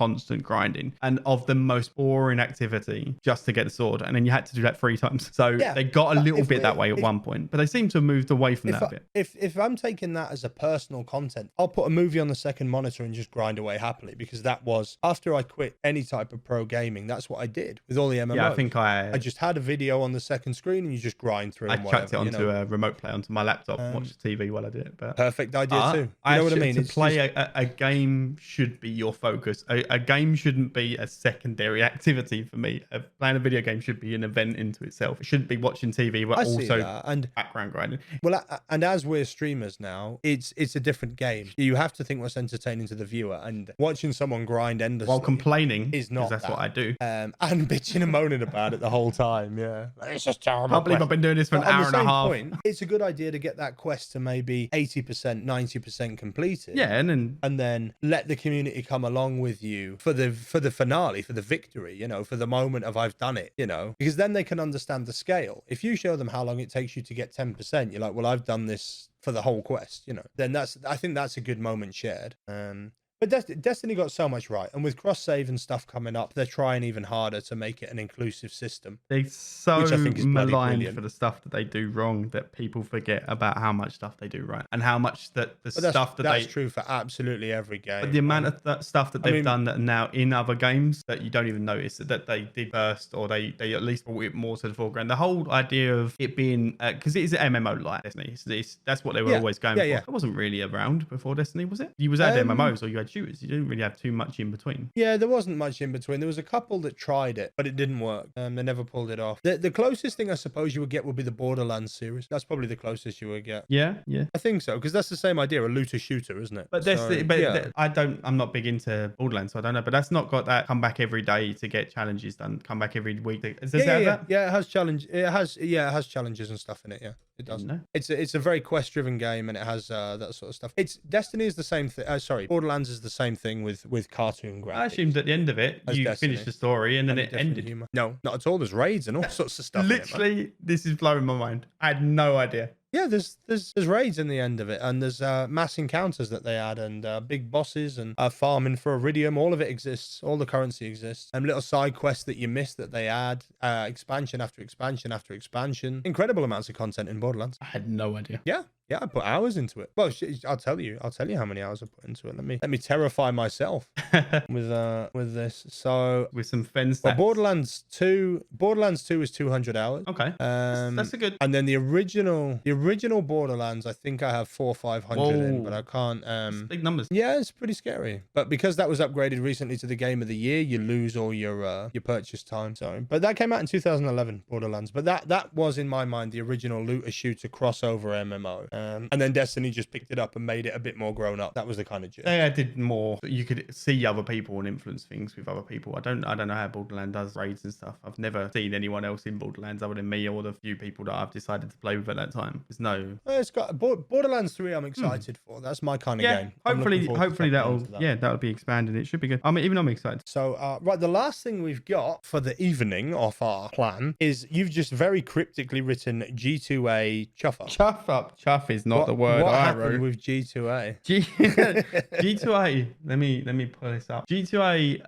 grinding and of the most boring activity just to get the sword. And then you had to do that 3 times. So they got a little bit that way at one point, but they seem to have moved away from that a bit. If I'm taking that as a personal content, I'll put a movie on the second monitor and just grind away happily, because that was after I quit any type of pro gaming. That's what I did with all the MMOs. Yeah, I think I just had a video on the second screen and you just grind through. I chucked it onto a remote play onto my laptop. Watch the TV while I did it. But perfect idea too. You know what I mean? To play a game should be your focus. A game shouldn't be a secondary activity for me. Playing a video game should be an event into itself. It shouldn't be watching TV, but also background grinding. Well, and as we're streamers now, it's a different game. You have to think what's entertaining to the viewer, and watching someone grind endlessly while complaining is not. That's what I do. And bitching and moaning about it the whole time. Yeah, it's just terrible. I can't believe I've been doing this for an hour and a half. Point, it's a good idea to get that quest to maybe 80%, 90% completed. Yeah, and then let the community come along with you for the finale, for the victory, for the moment of I've done it, because then they can understand the scale. If you show them how long it takes you to get 10%, you're like, well, I've done this for the whole quest, then I think that's a good moment shared. But Destiny got so much right. And with cross-save and stuff coming up, they're trying even harder to make it an inclusive system. They're so maligned for the stuff that they do wrong that people forget about how much stuff they do right. And how much that's true for absolutely every game. But the amount of that stuff that they've done that are now in other games that you don't even notice that they did first, or they at least brought it more to the foreground. The whole idea of it being... Because it is an MMO like Destiny. That's what they were always going for. Yeah. It wasn't really around before Destiny, was it? You had MMOs or you had shooters. You didn't really have too much in between. Yeah, there wasn't much in between. There was a couple that tried it, but it didn't work. They never pulled it off. The closest thing I suppose you would get would be the Borderlands series. That's probably the closest you would get. Yeah. I think so, because that's the same idea, a looter shooter, isn't it? But I'm not big into Borderlands, so I don't know. But that's not got that come back every day to get challenges done. Come back every week. Does it have that? Yeah, it has challenge. It has challenges and stuff in it. Yeah, it does. It's a very quest driven game, and it has that sort of stuff. Destiny is the same thing. Borderlands is the same thing with cartoon graphics. I assumed at the end of it, you finished the story and then it ended. Humor. No, not at all. There's raids and all sorts of stuff. Literally, this is blowing my mind. I had no idea. Yeah, there's raids in the end of it, and there's mass encounters that they add, and big bosses, and farming for iridium. All of it exists. All the currency exists, and little side quests that you miss that they add. Expansion after expansion after expansion. Incredible amounts of content in Borderlands. I had no idea. Yeah, I put hours into it. Well, I'll tell you how many hours I put into it. Let me terrify myself with this. So with some Fenristix. Well, Borderlands 2 is 200 hours. Okay, that's a good. And then the original Borderlands, I think I have 400 or 500 in, but I can't. That's big numbers. Yeah, it's pretty scary. But because that was upgraded recently to the Game of the Year, you lose all your purchase time. So, but that came out in 2011, Borderlands. But that was in my mind the original looter shooter crossover MMO. And then Destiny just picked it up and made it a bit more grown up. That was the kind of gist. They did more. You could see other people and influence things with other people. I don't know how Borderlands does raids and stuff. I've never seen anyone else in Borderlands other than me or the few people that I've decided to play with at that time. There's no. It's got Borderlands 3. I'm excited for. That's my kind of game. Hopefully that'll be expanded. It should be good. I'm excited. So right, the last thing we've got for the evening of our plan is you've just very cryptically written G2A chuff up. Chuff is not the word I wrote. With G2A? G2A. Let me pull this up. G2A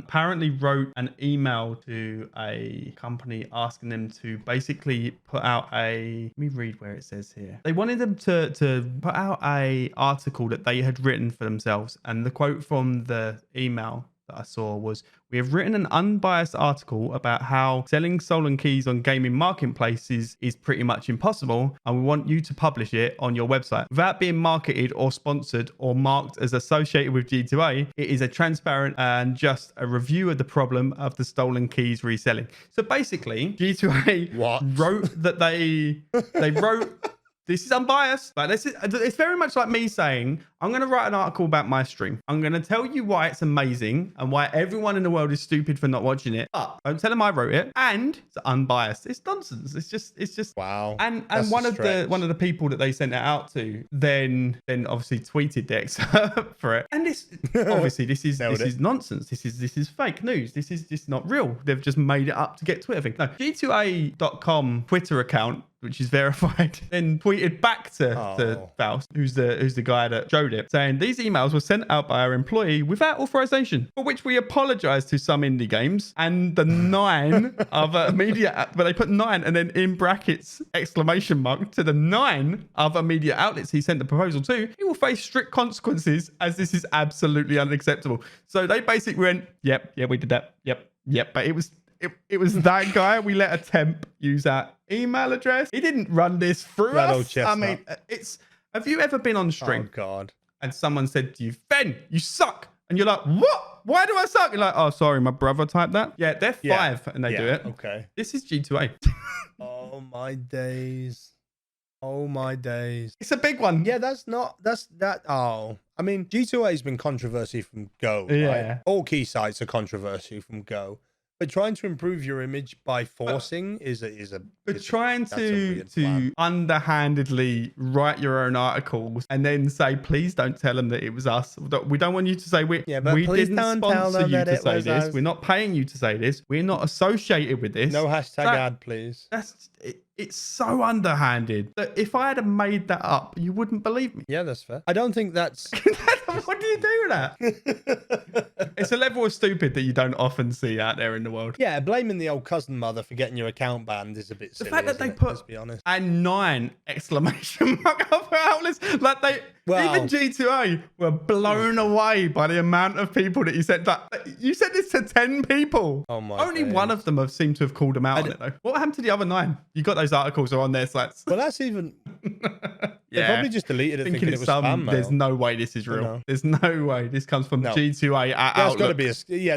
apparently wrote an email to a company asking them to basically put out let me read where it says here. They wanted them to put out a article that they had written for themselves, and the quote from the email that I saw was, we have written an unbiased article about how selling stolen keys on gaming marketplaces is pretty much impossible, and we want you to publish it on your website. Without being marketed or sponsored or marked as associated with G2A, it is a transparent and just a review of the problem of the stolen keys reselling. So basically, G2A wrote that they wrote... This is unbiased. Like, it's very much like me saying, I'm going to write an article about my stream. I'm going to tell you why it's amazing and why everyone in the world is stupid for not watching it. But don't tell them I wrote it. And it's unbiased. It's nonsense. It's just wow. And one of the people that they sent it out to then obviously tweeted the excerpt for it. And this obviously this is nonsense. This is fake news. This is just not real. They've just made it up to get Twitter things. No, G2A.com Twitter account, which is verified, then tweeted back to Faust, who's the guy that showed it, saying these emails were sent out by our employee without authorization, for which we apologize to some indie games and the 9 other media, but they put 9 and then in brackets exclamation mark to the 9 other media outlets he sent the proposal to. He will face strict consequences as this is absolutely unacceptable. So they basically went, yep, we did that. Yep. But it was that guy. We let a temp use that email address. He didn't run this through us. I mean, have you ever been on stream? Oh, God. And someone said to you, Fen, you suck. And you're like, what? Why do I suck? You're like, oh, sorry, my brother typed that. Yeah, they're 5 and they do it. Okay. This is G2A. Oh, my days. Oh, my days. It's a big one. Yeah, Oh, I mean, G2A has been controversy from go. Yeah. Right? All key sites are controversy from go. But trying to improve your image by forcing is a. But trying to underhandedly write your own articles and then say, please don't tell them that it was us. We don't want you to say we didn't sponsor you to say this. Us. We're not paying you to say this. We're not associated with this. No hashtag ad, please. It's so underhanded that if I had made that up, you wouldn't believe me. Yeah, that's fair. I don't think that's. What do you do with that? It's a level of stupid that you don't often see out there in the world. Yeah, blaming the old cousin mother for getting your account banned is a bit silly. The fact that they put, let's be honest, and 9 exclamation mark over outlets, like even G2A were blown away by the amount of people that you said that. You said this to 10 people. Oh my! Only one of them have seemed to have called them out on it though. What happened to the other 9? You got those articles are on their sites. Well, that's even. They probably just deleted it thinking it was spam mail. There's no way this is real. No. There's no way this comes from G2A at Outlook. Got to be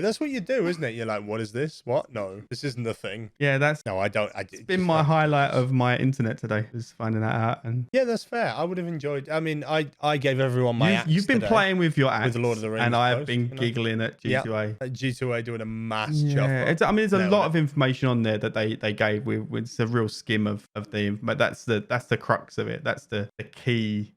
that's what you do, isn't it? You're like, what is this? What? No, this isn't the thing. Yeah, no, I don't. It's been my highlight of my internet today, is finding that out. And yeah, that's fair. I would have enjoyed. I mean, I gave everyone my axe. You've been playing with your axe with the Lord of the Rings, and I have been giggling at G2A. Yeah, G2A doing a mass chuff. I mean, there's a lot of information on there that they gave. It's a real skim of the, but that's the crux of it. That's the key.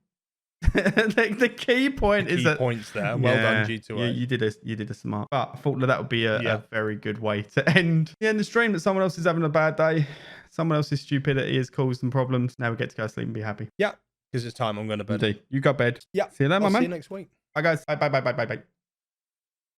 The key point is that points there. Well done, G2A. Yeah, you did a smart. But I thought that would be a very good way to end the stream. That someone else is having a bad day, someone else's stupidity has caused them problems. Now we get to go to sleep and be happy. Yeah, because it's time. I'm going to bed. Indeed. You got bed. Yeah. See you then, my man. See you next week. Bye, guys. Bye.